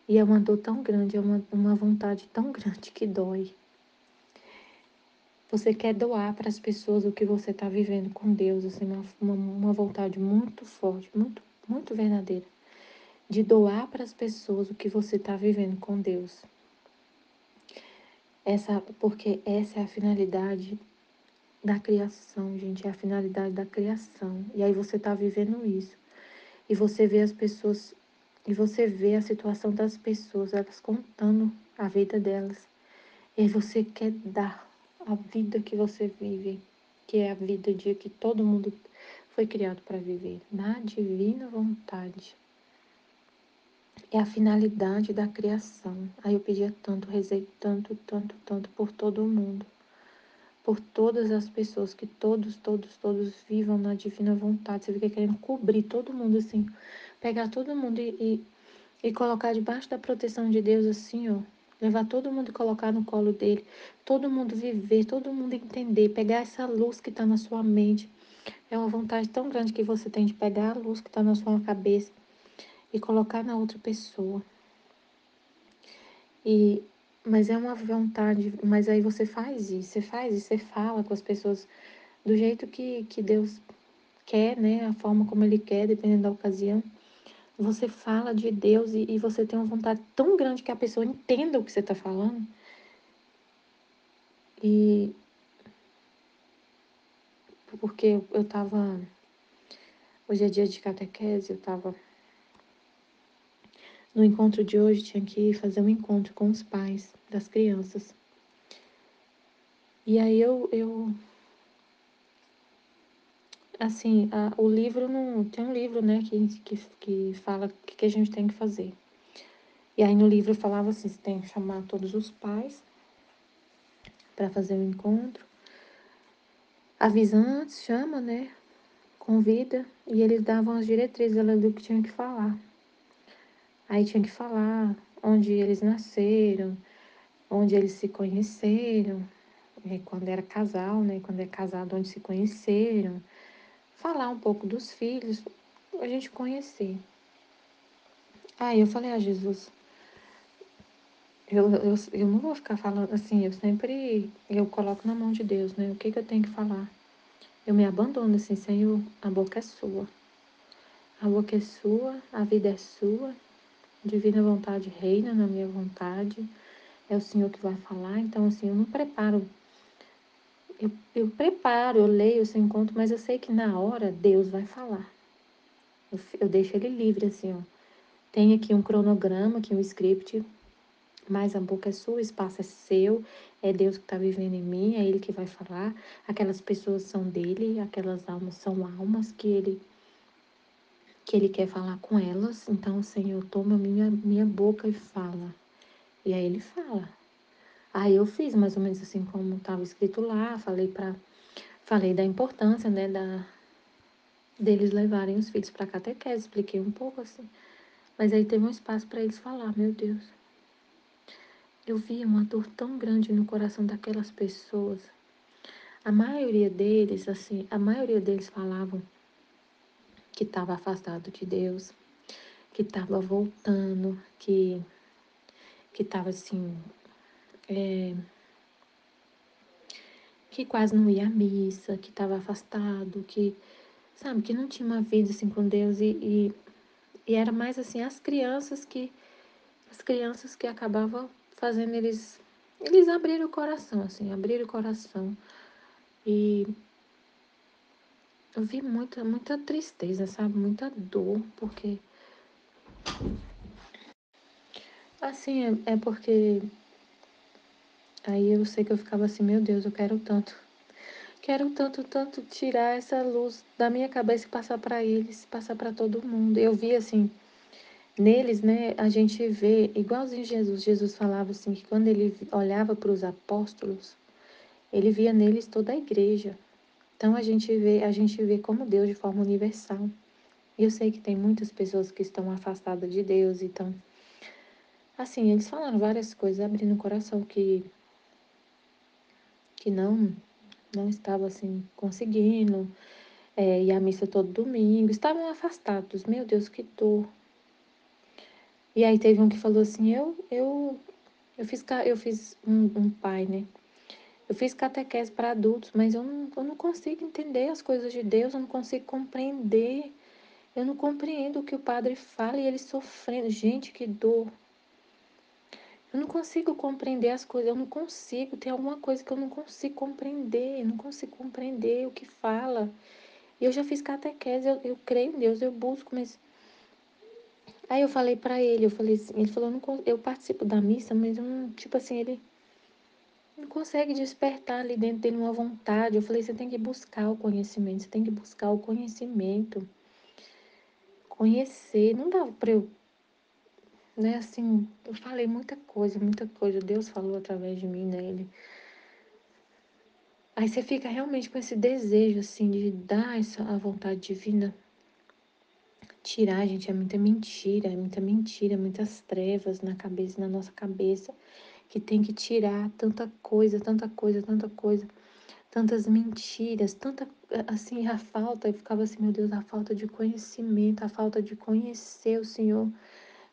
E é uma dor tão grande, é uma vontade tão grande que dói. Você quer doar para as pessoas o que você está vivendo com Deus, assim, uma vontade muito forte, muito, muito verdadeira, de doar para as pessoas o que você está vivendo com Deus. Porque essa é a finalidade da criação, gente, é a finalidade da criação. E aí você está vivendo isso. E você vê as pessoas, e você vê a situação das pessoas, elas contando a vida delas. E aí você quer dar a vida que você vive, que é a vida de que todo mundo foi criado para viver, na divina vontade. É a finalidade da criação. Aí eu pedia tanto, rezei tanto, tanto, tanto por todo mundo. Por todas as pessoas, que todos vivam na divina vontade. Você fica querendo cobrir todo mundo assim, pegar todo mundo e colocar debaixo da proteção de Deus assim, ó. Levar todo mundo e colocar no colo dele. Todo mundo viver, todo mundo entender, pegar essa luz que está na sua mente. É uma vontade tão grande que você tem de pegar a luz que está na sua cabeça e colocar na outra pessoa. E, mas é uma vontade, mas aí você faz isso, você fala com as pessoas do jeito que Deus quer, né? A forma como Ele quer, dependendo da ocasião. Você fala de Deus e você tem uma vontade tão grande que a pessoa entenda o que você está falando. E porque eu tava. Hoje é dia de catequese, eu tava. No encontro de hoje, tinha que fazer um encontro com os pais das crianças. E aí eu assim, o livro não. Tem um livro, né, que fala o que a gente tem que fazer. E aí no livro eu falava assim: você tem que chamar todos os pais para fazer o encontro. Avisa antes, chama, né? Convida. E eles davam as diretrizes ali do que tinha que falar. Aí tinha que falar onde eles nasceram, onde eles se conheceram, quando era casal, né? Quando é casado, onde se conheceram. Falar um pouco dos filhos, a gente conhecer. Aí eu falei, Jesus, eu não vou ficar falando assim, eu coloco na mão de Deus, né? O que eu tenho que falar? Eu me abandono assim, Senhor, a boca é sua. A boca é sua, a vida é sua, divina vontade reina na minha vontade. É o Senhor que vai falar, então assim, eu não preparo. Eu preparo, eu leio esse encontro, mas eu sei que na hora Deus vai falar. Eu deixo ele livre, assim, ó. Tem aqui um cronograma, aqui um script, mas a boca é sua, o espaço é seu, é Deus que está vivendo em mim, é Ele que vai falar. Aquelas pessoas são dele, aquelas almas são almas que ele quer falar com elas. Então, Senhor, toma minha boca e fala. E aí ele fala. Aí eu fiz mais ou menos assim como estava escrito lá, falei da importância, né, deles levarem os filhos para catequese, expliquei um pouco assim. Mas aí teve um espaço para eles falar, meu Deus. Eu via uma dor tão grande no coração daquelas pessoas. A maioria deles, assim, a maioria deles falavam que estava afastado de Deus, que estava voltando, que estava assim, que quase não ia à missa, que estava afastado, que, sabe, que não tinha uma vida assim com Deus e era mais assim as crianças que acabavam fazendo eles abriram o coração, assim, abriram o coração. E eu vi muita tristeza, sabe? Muita dor, porque, assim, é porque aí eu sei que eu ficava assim, meu Deus, eu quero tanto tirar essa luz da minha cabeça e passar para eles, passar para todo mundo. Eu vi, assim, neles, né, a gente vê, igualzinho Jesus, Jesus falava assim, que quando ele olhava para os apóstolos, ele via neles toda a igreja. Então a gente vê como Deus de forma universal. E eu sei que tem muitas pessoas que estão afastadas de Deus, então, assim, eles falaram várias coisas, abrindo o coração que não estava assim conseguindo ir à missa todo domingo, estavam afastados. Meu Deus, que dor. E aí teve um que falou assim, eu fiz um pai, né? Eu fiz catequese para adultos, mas eu não consigo entender as coisas de Deus, eu não consigo compreender. Eu não compreendo o que o padre fala e ele sofrendo. Gente, que dor. Eu não consigo compreender as coisas, eu não consigo. Tem alguma coisa que eu não consigo compreender, eu não consigo compreender o que fala. E eu já fiz catequese, eu creio em Deus, eu busco, mas. Aí eu falei pra ele, eu falei assim, ele falou, eu participo da missa, mas eu não, tipo assim, ele não consegue despertar ali dentro dele uma vontade. Eu falei, você tem que buscar o conhecimento, você tem que buscar o conhecimento. Conhecer, não dava pra eu, né, assim, eu falei muita coisa, Deus falou através de mim, né, Aí você fica realmente com esse desejo, assim, de dar a vontade divina. Tirar, gente, é muita mentira, muitas trevas na cabeça, na nossa cabeça, que tem que tirar tanta coisa, tantas mentiras, assim, a falta, eu ficava assim, meu Deus, a falta de conhecimento, a falta de conhecer o Senhor,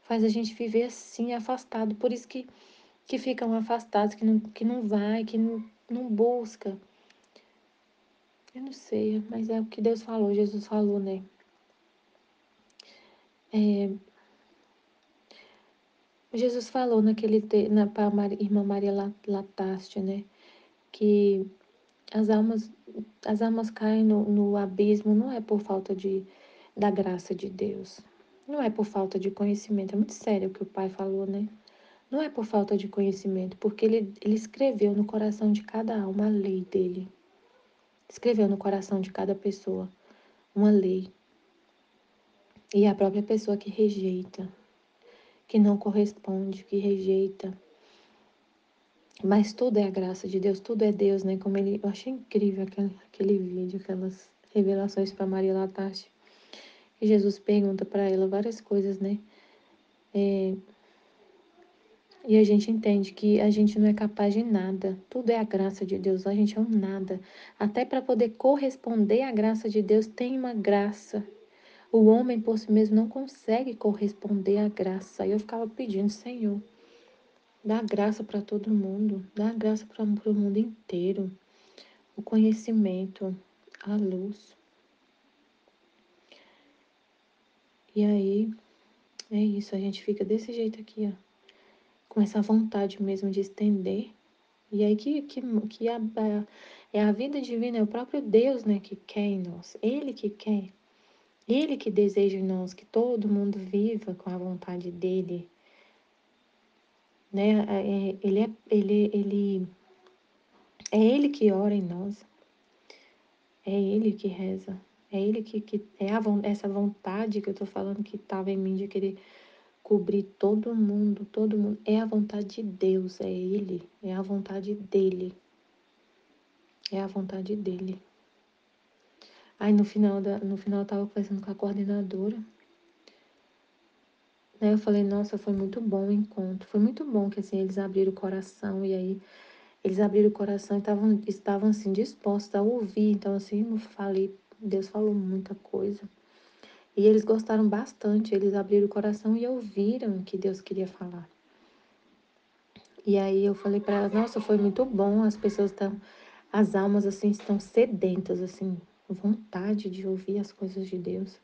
faz a gente viver assim, afastado. Por isso que que ficam afastados, que não vai, que não busca. Eu não sei, mas é o que Deus falou, Jesus falou, né? É, Jesus falou para a irmã Maria Lataste, né? Que as almas, as almas caem no abismo não é por falta da graça de Deus. Não é por falta de conhecimento. É muito sério o que o pai falou, né? Não é por falta de conhecimento, porque ele escreveu no coração de cada alma a lei dele. Escreveu no coração de cada pessoa uma lei. E a própria pessoa que rejeita, que não corresponde, que rejeita. Mas tudo é a graça de Deus, tudo é Deus, né? Eu achei incrível aquele vídeo, aquelas revelações para Maria Latache. E Jesus pergunta para ela várias coisas, né? E a gente entende que a gente não é capaz de nada. Tudo é a graça de Deus, a gente é um nada. Até para poder corresponder à graça de Deus, tem uma graça. O homem por si mesmo não consegue corresponder à graça. E eu ficava pedindo, Senhor, dá graça para todo mundo, dá graça para o mundo inteiro. O conhecimento, a luz. E aí, é isso, a gente fica desse jeito aqui, ó. Com essa vontade mesmo de estender. E aí é a vida divina, é o próprio Deus, né, que quer em nós. Ele que quer. Ele que deseja em nós que todo mundo viva com a vontade dele, né? É ele que ora em nós. É ele que reza. É ele que é essa vontade que eu tô falando que estava em mim de querer cobrir todo mundo, todo mundo. É a vontade de Deus, é ele, é a vontade dele. É a vontade dele. Aí no final eu tava conversando com a coordenadora, né? Eu falei, nossa, foi muito bom o encontro. Foi muito bom que assim, eles abriram o coração e aí eles abriram o coração e estavam assim dispostos a ouvir. Então assim, eu falei, Deus falou muita coisa. E eles gostaram bastante, eles abriram o coração e ouviram o que Deus queria falar. E aí eu falei para elas, nossa, foi muito bom, as almas assim estão sedentas assim, vontade de ouvir as coisas de Deus.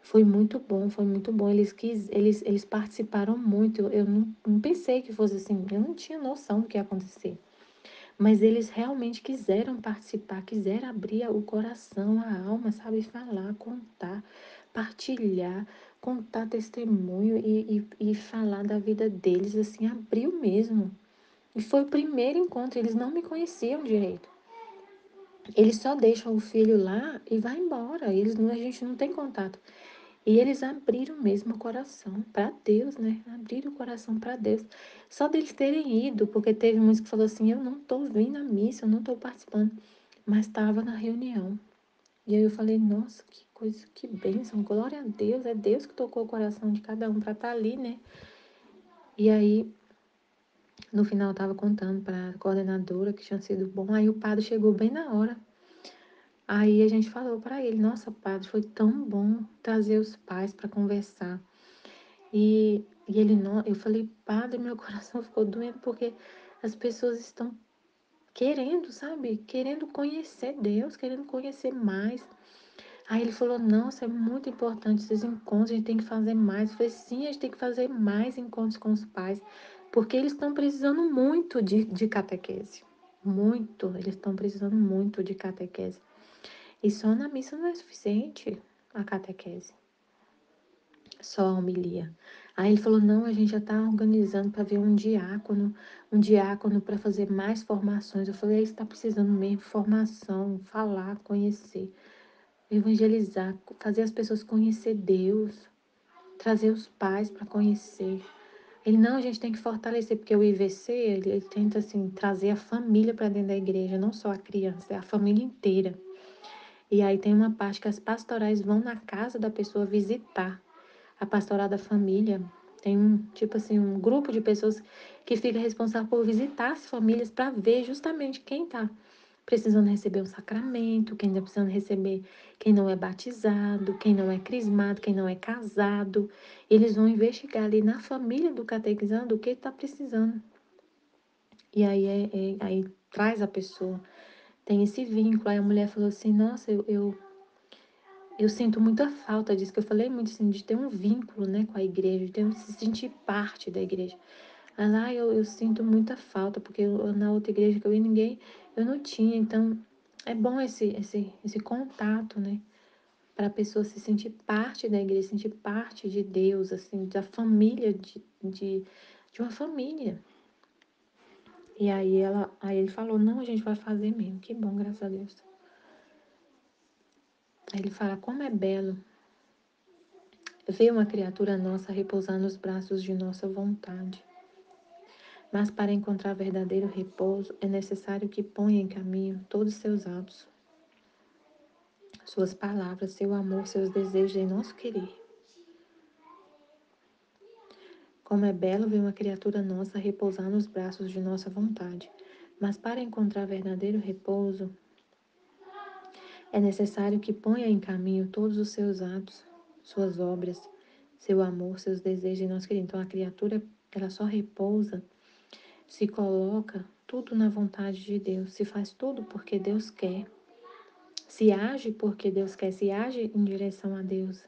Foi muito bom, foi muito bom. Eles participaram muito. Eu não pensei que fosse assim, eu não tinha noção do que ia acontecer. Mas eles realmente quiseram participar, quiseram abrir o coração, a alma, sabe? Falar, contar, partilhar, contar testemunho e falar da vida deles, assim, abriu mesmo. E foi o primeiro encontro, eles não me conheciam direito. Eles só deixam o filho lá e vai embora. A gente não tem contato. E eles abriram mesmo o coração para Deus, né? Abriram o coração para Deus. Só deles terem ido, porque teve muitos que falou assim: eu não estou vindo à missa, eu não estou participando, mas estava na reunião. E aí eu falei: nossa, que coisa, que bênção, glória a Deus. É Deus que tocou o coração de cada um para estar ali, né? E aí, no final, eu estava contando para a coordenadora que tinha sido bom. Aí o padre chegou bem na hora. Aí a gente falou para ele: nossa, padre, foi tão bom trazer os pais para conversar. E ele não, eu falei, padre, meu coração ficou doendo porque as pessoas estão querendo, sabe? Querendo conhecer Deus, querendo conhecer mais. Aí ele falou, nossa, é muito importante esses encontros, a gente tem que fazer mais. Eu falei, sim, a gente tem que fazer mais encontros com os pais, porque eles estão precisando muito de catequese. Muito, eles estão precisando muito de catequese. E só na missa não é suficiente a catequese. Só a homilia. Aí ele falou: não, a gente já está organizando para ver um diácono para fazer mais formações. Eu falei: está precisando mesmo de formação, falar, conhecer, evangelizar, fazer as pessoas conhecer Deus, trazer os pais para conhecer. Ele: não, a gente tem que fortalecer, porque o IVC, ele tenta assim, trazer a família para dentro da igreja, não só a criança, é a família inteira. E aí tem uma parte que as pastorais vão na casa da pessoa visitar. A pastoral da família tem tipo assim, um grupo de pessoas que fica responsável por visitar as famílias para ver justamente quem está precisando receber um sacramento, quem está precisando receber, quem não é batizado, quem não é crismado, quem não é casado. Eles vão investigar ali na família do catequizando o que está precisando. E aí traz a pessoa, tem esse vínculo. Aí a mulher falou assim, nossa, eu sinto muita falta disso, que eu falei muito assim, de ter um vínculo, né, com a igreja, de se sentir parte da igreja. Aí lá eu sinto muita falta, porque na outra igreja que eu ia, eu não tinha, então é bom esse contato, né, para a pessoa se sentir parte da igreja, sentir parte de Deus, assim, da família, de uma família. E aí ele falou, não, a gente vai fazer mesmo, que bom, graças a Deus. Aí ele fala, como é belo ver uma criatura nossa repousar nos braços de nossa vontade. Mas para encontrar verdadeiro repouso, é necessário que ponha em caminho todos os seus atos, suas palavras, seu amor, seus desejos em nosso querer. Como é belo ver uma criatura nossa repousar nos braços de nossa vontade. Mas para encontrar verdadeiro repouso, é necessário que ponha em caminho todos os seus atos, suas obras, seu amor, seus desejos em nosso querer. Então a criatura, ela só repousa, se coloca tudo na vontade de Deus, se faz tudo porque Deus quer, se age porque Deus quer, se age em direção a Deus,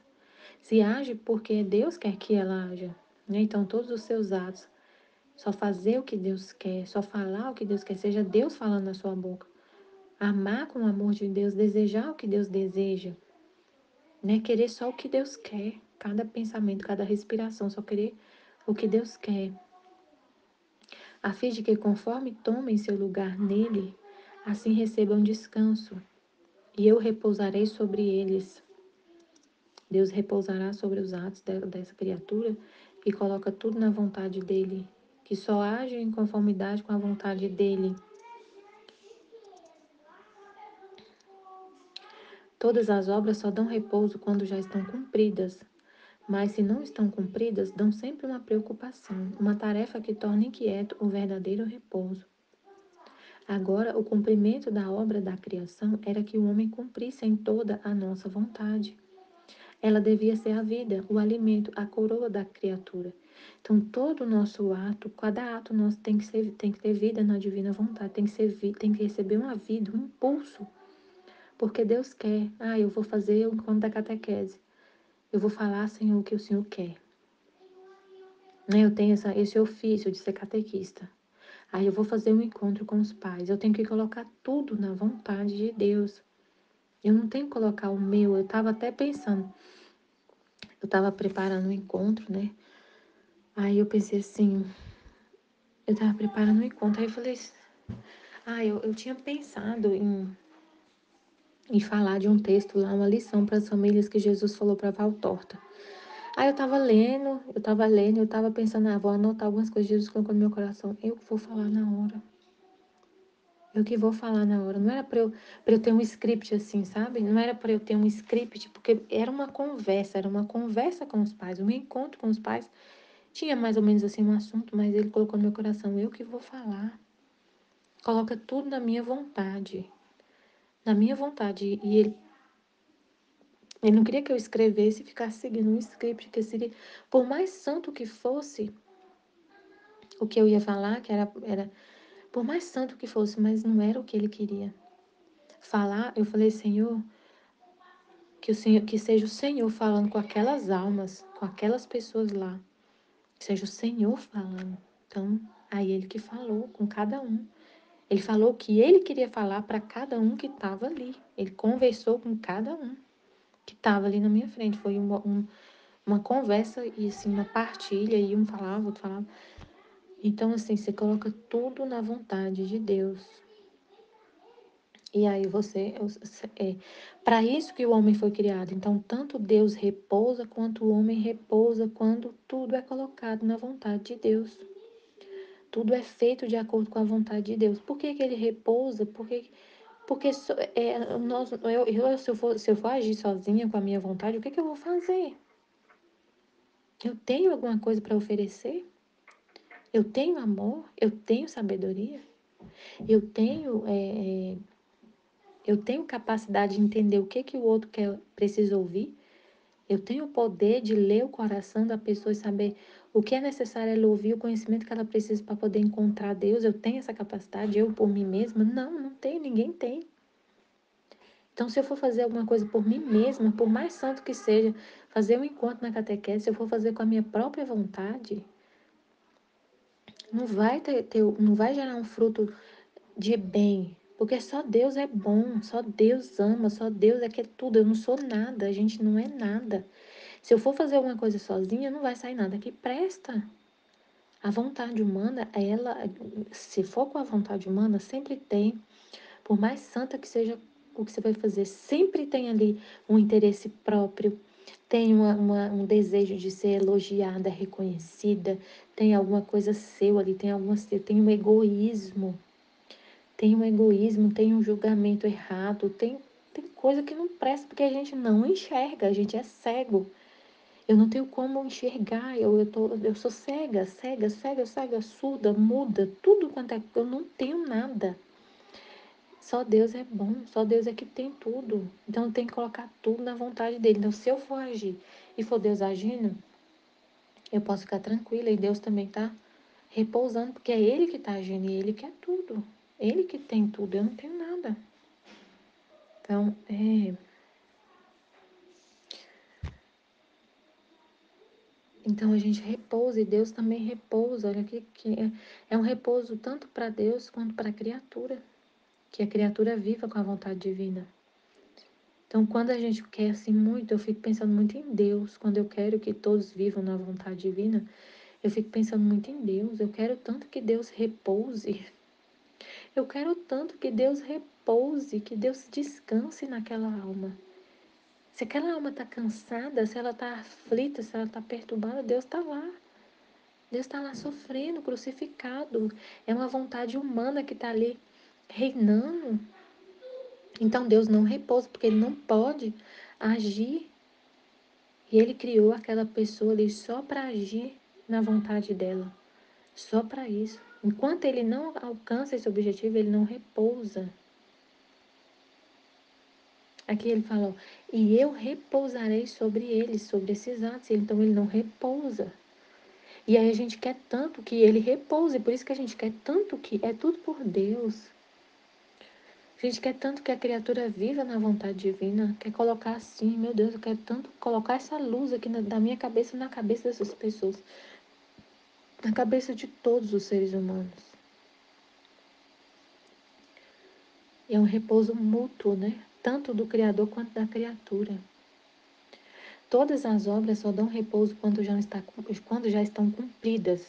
se age porque Deus quer que ela haja. Né? Então, todos os seus atos, só fazer o que Deus quer, só falar o que Deus quer, seja Deus falando na sua boca. Amar com o amor de Deus, desejar o que Deus deseja, né? Querer só o que Deus quer, cada pensamento, cada respiração, só querer o que Deus quer. A fim de que, conforme tomem seu lugar nele, assim recebam descanso, e eu repousarei sobre eles. Deus repousará sobre os atos dessa criatura e coloca tudo na vontade dele, que só age em conformidade com a vontade dele. Todas as obras só dão repouso quando já estão cumpridas, mas se não estão cumpridas, dão sempre uma preocupação, uma tarefa que torna inquieto o verdadeiro repouso. Agora, o cumprimento da obra da criação era que o homem cumprisse em toda a nossa vontade. Ela devia ser a vida, o alimento, a coroa da criatura. Então, todo o nosso ato, cada ato nosso tem que ter vida na divina vontade, tem que receber uma vida, um impulso, porque Deus quer. Ah, eu vou fazer o encontro da catequese. Eu vou falar, Senhor, o que o Senhor quer. Né? Eu tenho esse ofício de ser catequista. Aí eu vou fazer um encontro com os pais. Eu tenho que colocar tudo na vontade de Deus. Eu não tenho que colocar o meu. Eu estava até pensando, eu estava preparando um encontro, né? Aí eu pensei assim, eu estava preparando um encontro. Aí eu falei, eu tinha pensado em falar de um texto lá, uma lição para as famílias que Jesus falou para Valtorta. Aí eu estava pensando, vou anotar algumas coisas que Jesus colocou no meu coração. Eu vou falar na hora. Eu que vou falar na hora. Não era para eu ter um script assim, sabe? Não era para eu ter um script, porque era uma conversa com os pais, um encontro com os pais. Tinha mais ou menos assim um assunto, mas ele colocou no meu coração, eu que vou falar. Coloca tudo na minha vontade. Na minha vontade. E ele não queria que eu escrevesse e ficasse seguindo um script, que seria, por mais santo que fosse, o que eu ia falar, que era por mais santo que fosse, mas não era o que ele queria. Falar, eu falei, Senhor, que seja o Senhor falando com aquelas almas, com aquelas pessoas lá. Que seja o Senhor falando. Então, aí ele que falou com cada um. Ele falou o que ele queria falar para cada um que estava ali. Ele conversou com cada um que estava ali na minha frente. Foi uma conversa e assim, uma partilha, e um falava, outro falava. Então, assim, você coloca tudo na vontade de Deus. E aí para isso que o homem foi criado. Então, tanto Deus repousa quanto o homem repousa quando tudo é colocado na vontade de Deus. Tudo é feito de acordo com a vontade de Deus. Por que ele repousa? Porque se eu for agir sozinha com a minha vontade, o que eu vou fazer? Eu tenho alguma coisa para oferecer? Eu tenho amor? Eu tenho sabedoria? Eu tenho, eu tenho capacidade de entender o que o outro precisa ouvir? Eu tenho o poder de ler o coração da pessoa e saber O que é necessário é ela ouvir o conhecimento que ela precisa para poder encontrar Deus. Eu tenho essa capacidade, eu por mim mesma? Não, não tenho, ninguém tem. Então, se eu for fazer alguma coisa por mim mesma, por mais santo que seja, fazer um encontro na catequese, se eu for fazer com a minha própria vontade, não vai gerar um fruto de bem. Porque só Deus é bom, só Deus ama, só Deus é que é tudo. Eu não sou nada, a gente não é nada. Se eu for fazer alguma coisa sozinha, não vai sair nada que presta. A vontade humana, ela, se for com a vontade humana, sempre tem, por mais santa que seja o que você vai fazer, sempre tem ali um interesse próprio, tem um desejo de ser elogiada, reconhecida, tem alguma coisa seu ali, tem um egoísmo, tem um julgamento errado, tem coisa que não presta porque a gente não enxerga, a gente é cego. Eu não tenho como enxergar, eu sou cega, surda, muda, tudo quanto é. Eu não tenho nada. Só Deus é bom, só Deus é que tem tudo. Então eu tenho que colocar tudo na vontade dele. Então, se eu for agir e for Deus agindo, eu posso ficar tranquila e Deus também tá repousando, porque é Ele que tá agindo e Ele que é tudo. Ele que tem tudo, eu não tenho nada. Então, Então a gente repousa e Deus também repousa. Olha que é um repouso tanto para Deus quanto para a criatura, que a criatura viva com a vontade divina. Então, quando a gente quer assim muito, eu fico pensando muito em Deus. Quando eu quero que todos vivam na vontade divina, eu fico pensando muito em Deus. Eu quero tanto que Deus repouse. Eu quero tanto que Deus repouse, que Deus descanse naquela alma. Se aquela alma está cansada, se ela está aflita, se ela está perturbada, Deus está lá. Deus está lá sofrendo, crucificado. É uma vontade humana que está ali reinando. Então Deus não repousa, porque Ele não pode agir. E Ele criou aquela pessoa ali só para agir na vontade dela. Só para isso. Enquanto Ele não alcança esse objetivo, Ele não repousa. Aqui ele falou, e eu repousarei sobre eles, sobre esses atos. Então ele não repousa. E aí a gente quer tanto que ele repouse, por isso que a gente quer tanto que é tudo por Deus. A gente quer tanto que a criatura viva na vontade divina, quer colocar assim, meu Deus, eu quero tanto colocar essa luz aqui da minha cabeça na cabeça dessas pessoas, na cabeça de todos os seres humanos. E é um repouso mútuo, né? Tanto do Criador quanto da criatura. Todas as obras só dão repouso quando já estão cumpridas.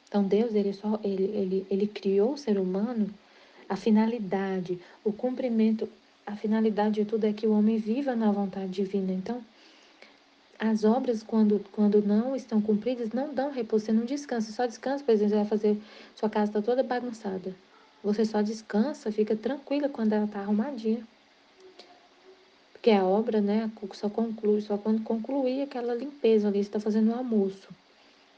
Então Deus, ele criou o ser humano, a finalidade, o cumprimento, a finalidade de tudo é que o homem viva na vontade divina. Então, as obras, quando não estão cumpridas, não dão repouso, você não descansa. Só descansa, por exemplo, você vai fazer, sua casa está toda bagunçada. Você só descansa, fica tranquila quando ela está arrumadinha. Porque a obra, né, só conclui, só quando concluir aquela limpeza ali, você está fazendo o almoço.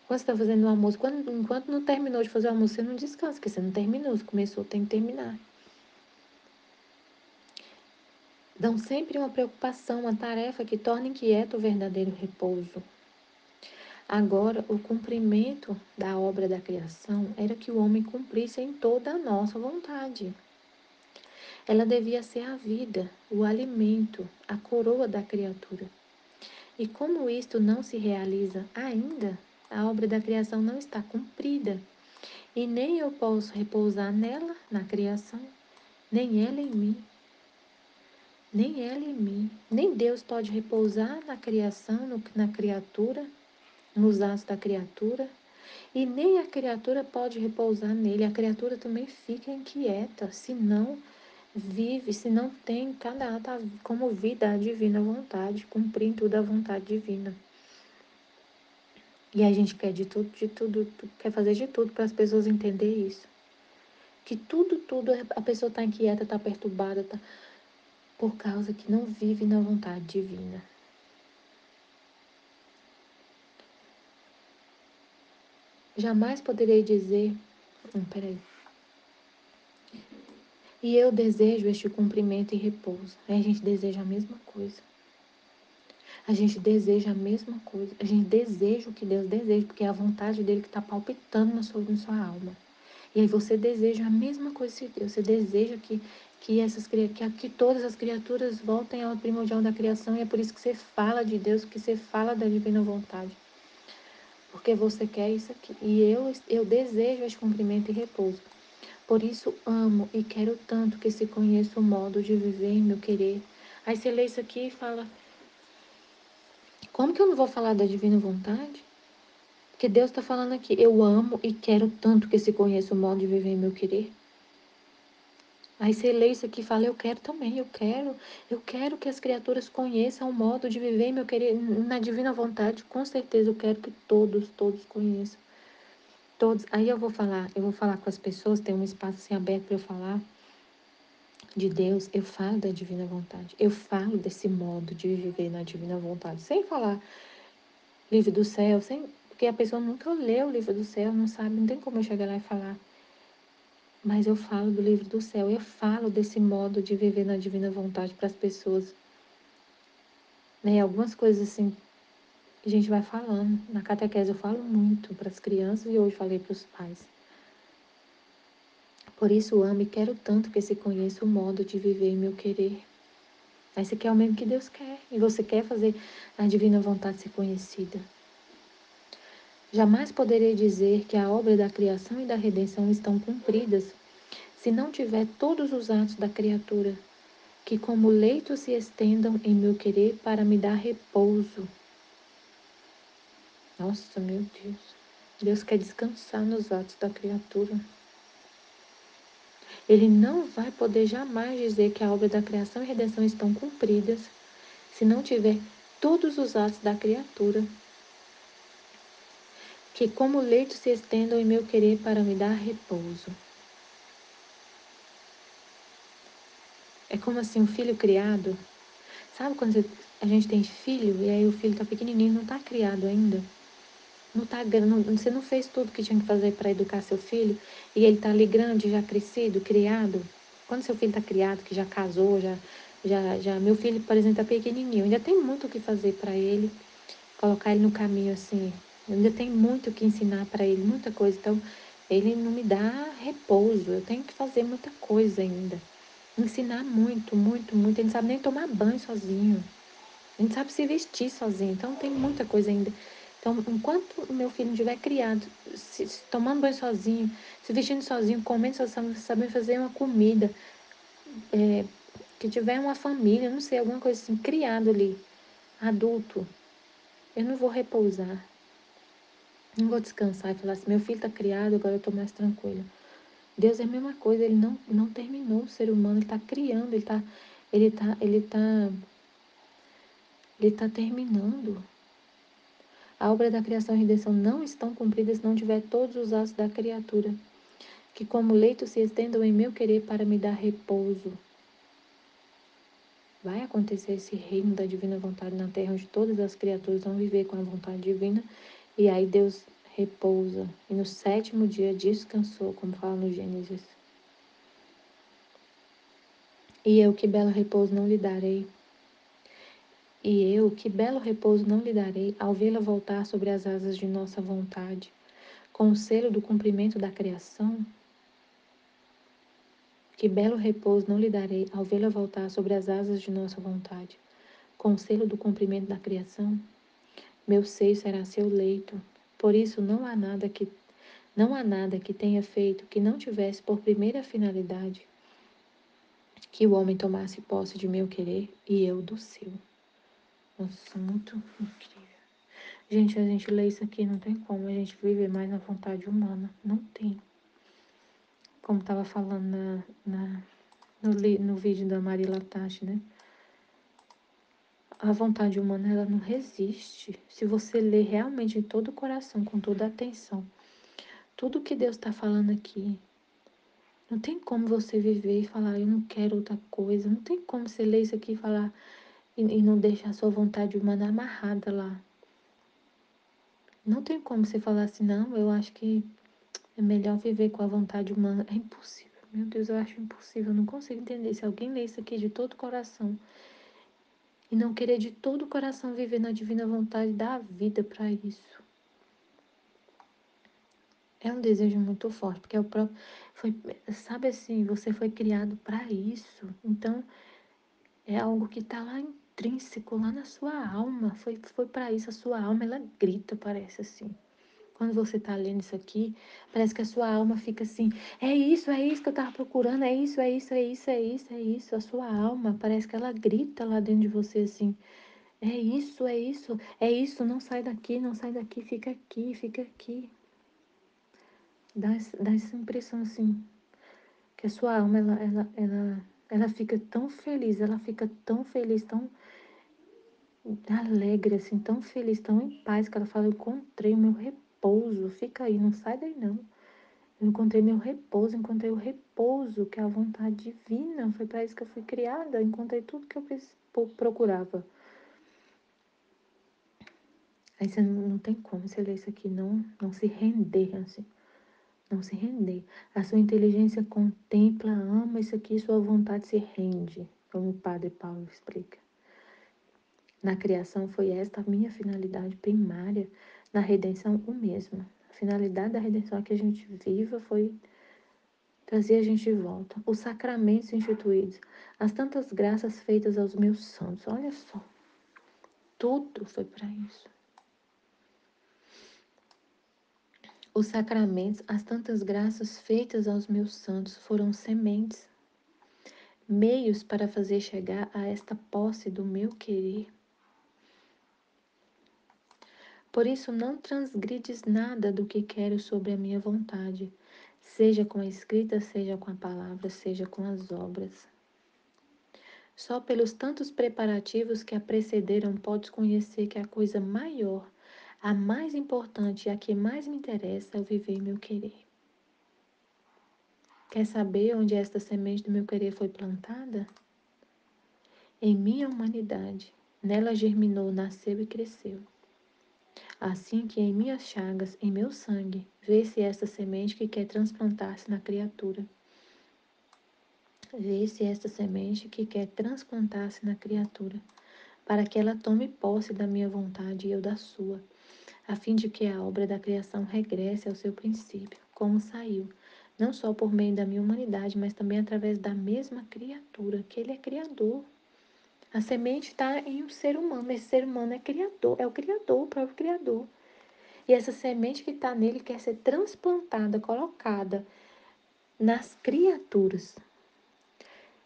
Quando você está fazendo o almoço, enquanto não terminou de fazer o almoço, você não descansa, porque você não terminou, você começou, tem que terminar. Dão sempre uma preocupação, uma tarefa que torna inquieto o verdadeiro repouso. Agora, o cumprimento da obra da criação era que o homem cumprisse em toda a nossa vontade. Ela devia ser a vida, o alimento, a coroa da criatura. E como isto não se realiza ainda, a obra da criação não está cumprida. E nem eu posso repousar nela, na criação, nem ela em mim. Nem ela em mim. Nem Deus pode repousar na criação, na criatura, nos atos da criatura. E nem a criatura pode repousar nele. A criatura também fica inquieta, se não vive, se não tem cada ato como vida a divina vontade, cumprindo tudo a vontade divina. E a gente quer de tudo, quer fazer de tudo para as pessoas entenderem isso. Que tudo, a pessoa está inquieta, está perturbada, tá, por causa que não vive na vontade divina. Jamais poderei dizer, peraí. E eu desejo este cumprimento e repouso. Aí a gente deseja a mesma coisa. A gente deseja a mesma coisa. A gente deseja o que Deus deseja, porque é a vontade dele que está palpitando na sua alma. E aí você deseja a mesma coisa que Deus. Você deseja que todas as criaturas voltem ao primordial da criação. E é por isso que você fala de Deus, que você fala da divina vontade. Porque você quer isso aqui. E eu desejo este cumprimento e repouso. Por isso amo e quero tanto que se conheça o modo de viver em meu querer. Aí você lê isso aqui e fala, como que eu não vou falar da divina vontade? Porque Deus está falando aqui, eu amo e quero tanto que se conheça o modo de viver em meu querer. Aí você lê isso aqui e fala, eu quero também, eu quero que as criaturas conheçam o modo de viver em meu querer, na divina vontade, com certeza eu quero que todos conheçam. Todos. Aí eu vou falar com as pessoas, tem um espaço assim aberto para eu falar de Deus, eu falo da divina vontade, eu falo desse modo de viver na divina vontade, sem falar livro do céu, porque a pessoa nunca leu o livro do céu, não sabe, não tem como eu chegar lá e falar. Mas eu falo do livro do céu, eu falo desse modo de viver na divina vontade para as pessoas. Né? Algumas coisas assim, a gente vai falando. Na catequese eu falo muito para as crianças e hoje falei para os pais. Por isso amo e quero tanto que se conheça o modo de viver em meu querer. Mas você quer o mesmo que Deus quer. E você quer fazer a divina vontade ser conhecida. Jamais poderei dizer que a obra da criação e da redenção estão cumpridas se não tiver todos os atos da criatura, que como leitos se estendam em meu querer para me dar repouso. Nossa, meu Deus. Deus quer descansar nos atos da criatura. Ele não vai poder jamais dizer que a obra da criação e redenção estão cumpridas se não tiver todos os atos da criatura, que como leitos se estendam em meu querer para me dar repouso. É como assim, um filho criado. Sabe quando a gente tem filho e aí o filho tá pequenininho, não tá criado ainda? Você não fez tudo que tinha que fazer para educar seu filho e ele tá ali grande, já crescido, criado. Quando seu filho tá criado, que já casou, meu filho, por exemplo, tá pequenininho, ainda tem muito o que fazer para ele, colocar ele no caminho assim. Ainda tem muito o que ensinar para ele, muita coisa. Então, ele não me dá repouso. Eu tenho que fazer muita coisa ainda. Ensinar muito, muito, muito. Ele não sabe nem tomar banho sozinho. A gente sabe se vestir sozinho, então tem muita coisa ainda. Então, enquanto o meu filho não estiver criado, tomando banho sozinho, se vestindo sozinho, comendo sozinho, sabendo fazer uma comida, que tiver uma família, não sei, alguma coisa assim, criado ali, adulto, eu não vou repousar. Não vou descansar e falar assim, meu filho está criado, agora eu estou mais tranquila. Deus é a mesma coisa, ele não terminou o ser humano, ele está criando, ele tá terminando. A obra da criação e redenção não estão cumpridas se não tiver todos os atos da criatura, que como leito se estendam em meu querer para me dar repouso. Vai acontecer esse reino da divina vontade na terra, onde todas as criaturas vão viver com a vontade divina, e aí Deus repousa, e no sétimo dia descansou, como fala no Gênesis. E eu que belo repouso não lhe darei. E eu que belo repouso não lhe darei, ao vê-la voltar sobre as asas de nossa vontade, com o selo do cumprimento da criação. Que belo repouso não lhe darei ao vê-la voltar sobre as asas de nossa vontade, com o selo do cumprimento da criação. Meu seio será seu leito. Por isso não há nada que tenha feito que não tivesse por primeira finalidade que o homem tomasse posse de meu querer e eu do seu. Nossa, muito incrível. Gente, a gente lê isso aqui, não tem como a gente viver mais na vontade humana. Não tem. Como estava falando no vídeo da Marila Tachi, né? A vontade humana, ela não resiste. Se você ler realmente de todo o coração, com toda a atenção, tudo que Deus está falando aqui, não tem como você viver e falar, eu não quero outra coisa. Não tem como você ler isso aqui e falar e não deixar a sua vontade humana amarrada lá. Não tem como você falar assim, não, eu acho que é melhor viver com a vontade humana. É impossível. Meu Deus, eu acho impossível. Eu não consigo entender. Se alguém lê isso aqui de todo o coração e não querer de todo o coração viver na divina vontade, dar a vida para isso. É um desejo muito forte, porque é o próprio. Sabe assim, você foi criado para isso. Então, é algo que está lá intrínseco, lá na sua alma. Foi para isso. A sua alma, ela grita, parece assim. Quando você está lendo isso aqui, parece que a sua alma fica assim: é isso que eu estava procurando, é isso, é isso, é isso, é isso, é isso. A sua alma, parece que ela grita lá dentro de você assim: é isso, é isso, é isso, não sai daqui, não sai daqui, fica aqui, fica aqui. Dá essa impressão assim, que a sua alma, ela fica tão feliz, tão alegre, assim, tão feliz, tão em paz, que ela fala: eu encontrei o meu repouso, fica aí, não sai daí não. Eu encontrei meu repouso, encontrei o repouso, que é a vontade divina, foi para isso que eu fui criada, encontrei tudo que eu procurava. Aí você não tem como você ler isso aqui, não se render, assim. Não se render. A sua inteligência contempla, ama isso aqui, sua vontade se rende, como o Padre Paulo explica. Na criação foi esta a minha finalidade primária, na redenção o mesmo. A finalidade da redenção é que a gente viva, foi trazer a gente de volta. Os sacramentos instituídos, as tantas graças feitas aos meus santos, olha só, tudo foi para isso. Os sacramentos, as tantas graças feitas aos meus santos foram sementes, meios para fazer chegar a esta posse do meu querer. Por isso não transgrides nada do que quero sobre a minha vontade, seja com a escrita, seja com a palavra, seja com as obras. Só pelos tantos preparativos que a precederam podes conhecer que a coisa maior, a mais importante e a que mais me interessa é o viver meu querer. Quer saber onde esta semente do meu querer foi plantada? Em minha humanidade. Nela germinou, nasceu e cresceu. Assim que em minhas chagas, em meu sangue, vê-se esta semente que quer transplantar-se na criatura. Vê-se esta semente que quer transplantar-se na criatura, para que ela tome posse da minha vontade e eu da sua, a fim de que a obra da criação regresse ao seu princípio, como saiu, não só por meio da minha humanidade, mas também através da mesma criatura, que ele é criador. A semente está em um ser humano, esse ser humano é criador, é o próprio criador. E essa semente que está nele quer ser transplantada, colocada nas criaturas.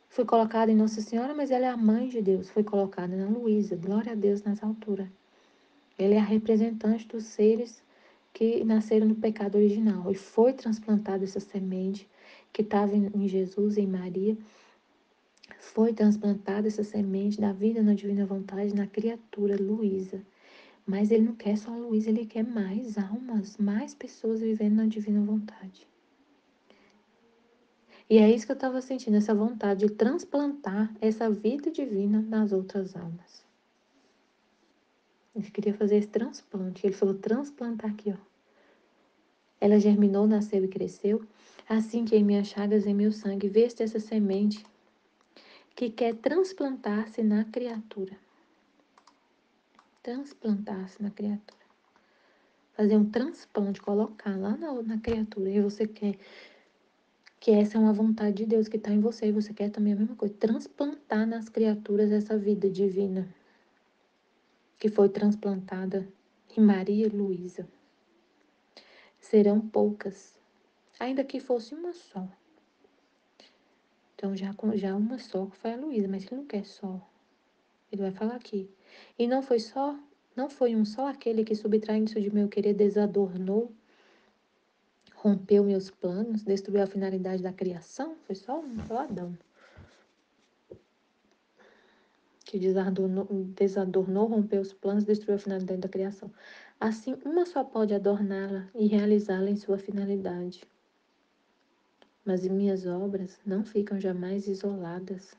Foi colocada em Nossa Senhora, mas ela é a mãe de Deus. Foi colocada na Luísa, glória a Deus nas alturas. Ela é a representante dos seres que nasceram no pecado original. E foi transplantada essa semente que estava em Jesus e em Maria. Foi transplantada essa semente da vida na divina vontade na criatura Luísa. Mas ele não quer só a Luísa, ele quer mais almas, mais pessoas vivendo na divina vontade. E é isso que eu estava sentindo, essa vontade de transplantar essa vida divina nas outras almas. Ele queria fazer esse transplante. Ele falou: transplantar aqui, ó. Ela germinou, nasceu e cresceu. Assim que em minhas chagas, em meu sangue, veste essa semente que quer transplantar-se na criatura. Transplantar-se na criatura. Fazer um transplante, colocar lá na criatura. E você quer que essa é uma vontade de Deus que está em você. E você quer também a mesma coisa. Transplantar nas criaturas essa vida divina que foi transplantada em Maria Luísa. Serão poucas, ainda que fosse uma só. Então já uma só que foi a Luísa, mas ele não quer só. Ele vai falar aqui. E não foi um só aquele que, subtraindo-se de meu querer, desadornou, rompeu meus planos, destruiu a finalidade da criação? Foi só Adão. Que desadornou, rompeu os planos, destruiu a finalidade da criação. Assim, uma só pode adorná-la e realizá-la em sua finalidade. Mas minhas obras não ficam jamais isoladas.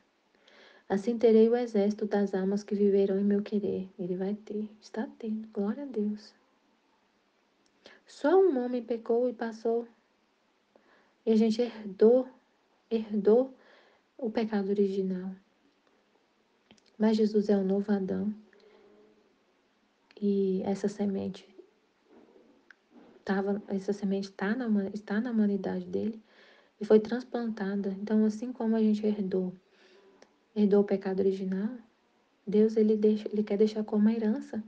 Assim terei o exército das almas que viverão em meu querer. Ele vai ter, está tendo, glória a Deus. Só um homem pecou e passou, e a gente herdou o pecado original. Mas Jesus é o novo Adão e essa semente está na humanidade dele e foi transplantada. Então, assim como a gente herdou o pecado original, Deus ele quer deixar como herança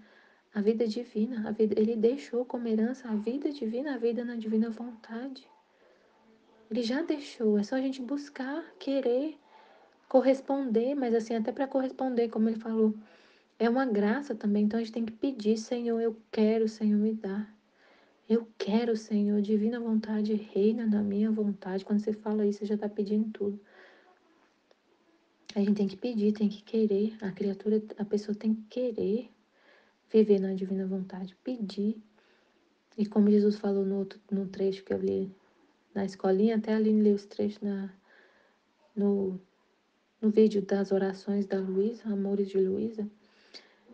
a vida divina, ele deixou como herança a vida divina, a vida na divina vontade. Ele já deixou, é só a gente buscar, querer, corresponder, mas assim, até para corresponder, como ele falou, é uma graça também, então a gente tem que pedir, Senhor, eu quero, Senhor, me dá. Eu quero, Senhor, divina vontade, reina na minha vontade. Quando você fala isso, você já está pedindo tudo. A gente tem que pedir, tem que querer. A pessoa tem que querer viver na divina vontade, pedir. E como Jesus falou no trecho que eu li na escolinha, até a Aline leu esse trecho no, no vídeo das orações da Luísa, Amores de Luísa,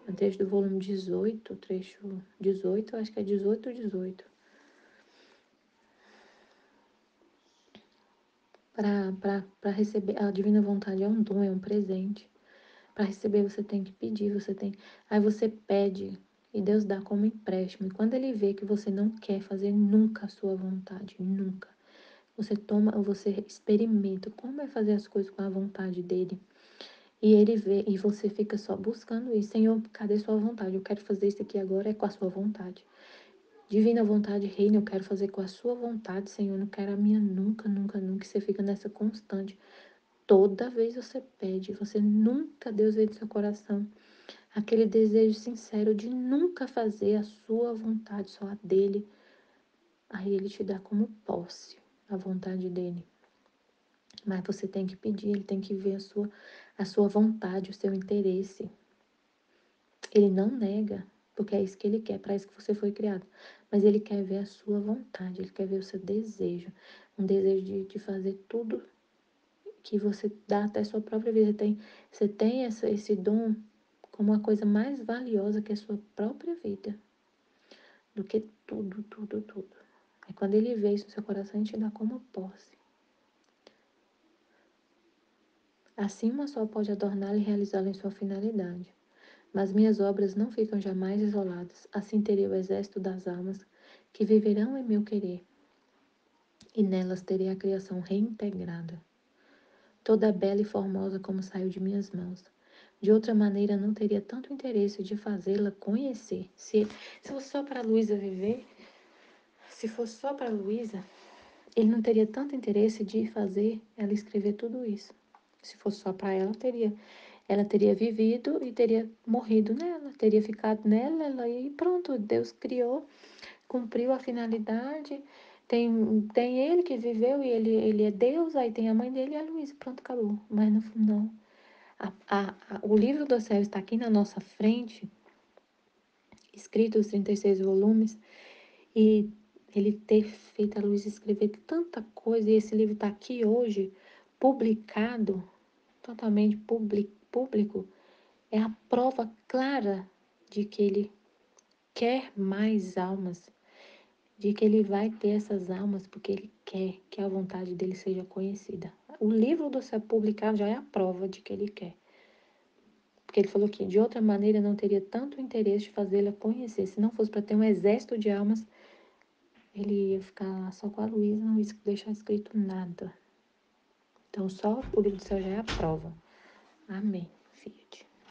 no trecho do volume 18, trecho 18, acho que é 18 ou 18. Para receber, a divina vontade é um dom, é um presente. Para receber você tem que pedir, aí você pede e Deus dá como empréstimo. E quando ele vê que você não quer fazer nunca a sua vontade, nunca, você experimenta como é fazer as coisas com a vontade dele. E ele vê, e você fica só buscando isso. Senhor, cadê sua vontade? Eu quero fazer isso aqui agora, é com a sua vontade. Divina vontade, reina, eu quero fazer com a sua vontade, Senhor. Eu não quero a minha nunca, nunca, nunca. E você fica nessa constante. Toda vez você pede, você nunca, Deus vê do seu coração aquele desejo sincero de nunca fazer a sua vontade, só a dele. Aí ele te dá como posse a vontade dele. Mas você tem que pedir, ele tem que ver a sua vontade, o seu interesse. Ele não nega, porque é isso que ele quer, para isso que você foi criado. Mas ele quer ver a sua vontade, ele quer ver o seu desejo. Um desejo de fazer tudo que você dá até a sua própria vida. Você tem esse dom como a coisa mais valiosa que é a sua própria vida. Do que tudo, tudo, tudo. É quando ele vê isso no seu coração, ele te dá como posse. Assim uma só pode adorná-lo e realizá-lo em sua finalidade. Mas minhas obras não ficam jamais isoladas. Assim teria o exército das almas que viverão em meu querer, e nelas terei a criação reintegrada, toda bela e formosa como saiu de minhas mãos. De outra maneira, não teria tanto interesse de fazê-la conhecer. Se fosse só para a Luísa viver, se fosse só para a Luísa, ele não teria tanto interesse de fazer ela escrever tudo isso. Se fosse só para ela teria vivido e teria morrido nela, teria ficado nela, e pronto, Deus criou, cumpriu a finalidade. Tem ele que viveu e ele é Deus, aí tem a mãe dele e a Luísa, pronto, acabou. Mas não. O livro do céu está aqui na nossa frente, escrito os 36 volumes, e ele ter feito a Luísa escrever tanta coisa, e esse livro está aqui hoje, publicado, totalmente público, é a prova clara de que ele quer mais almas, de que ele vai ter essas almas porque ele quer que a vontade dele seja conhecida. O livro do céu publicado já é a prova de que ele quer. Porque ele falou que de outra maneira não teria tanto interesse de fazê-la conhecer. Se não fosse para ter um exército de almas, ele ia ficar só com a Luísa, não ia deixar escrito nada. Então, só o livro do céu já é a prova. Amém. Fiat.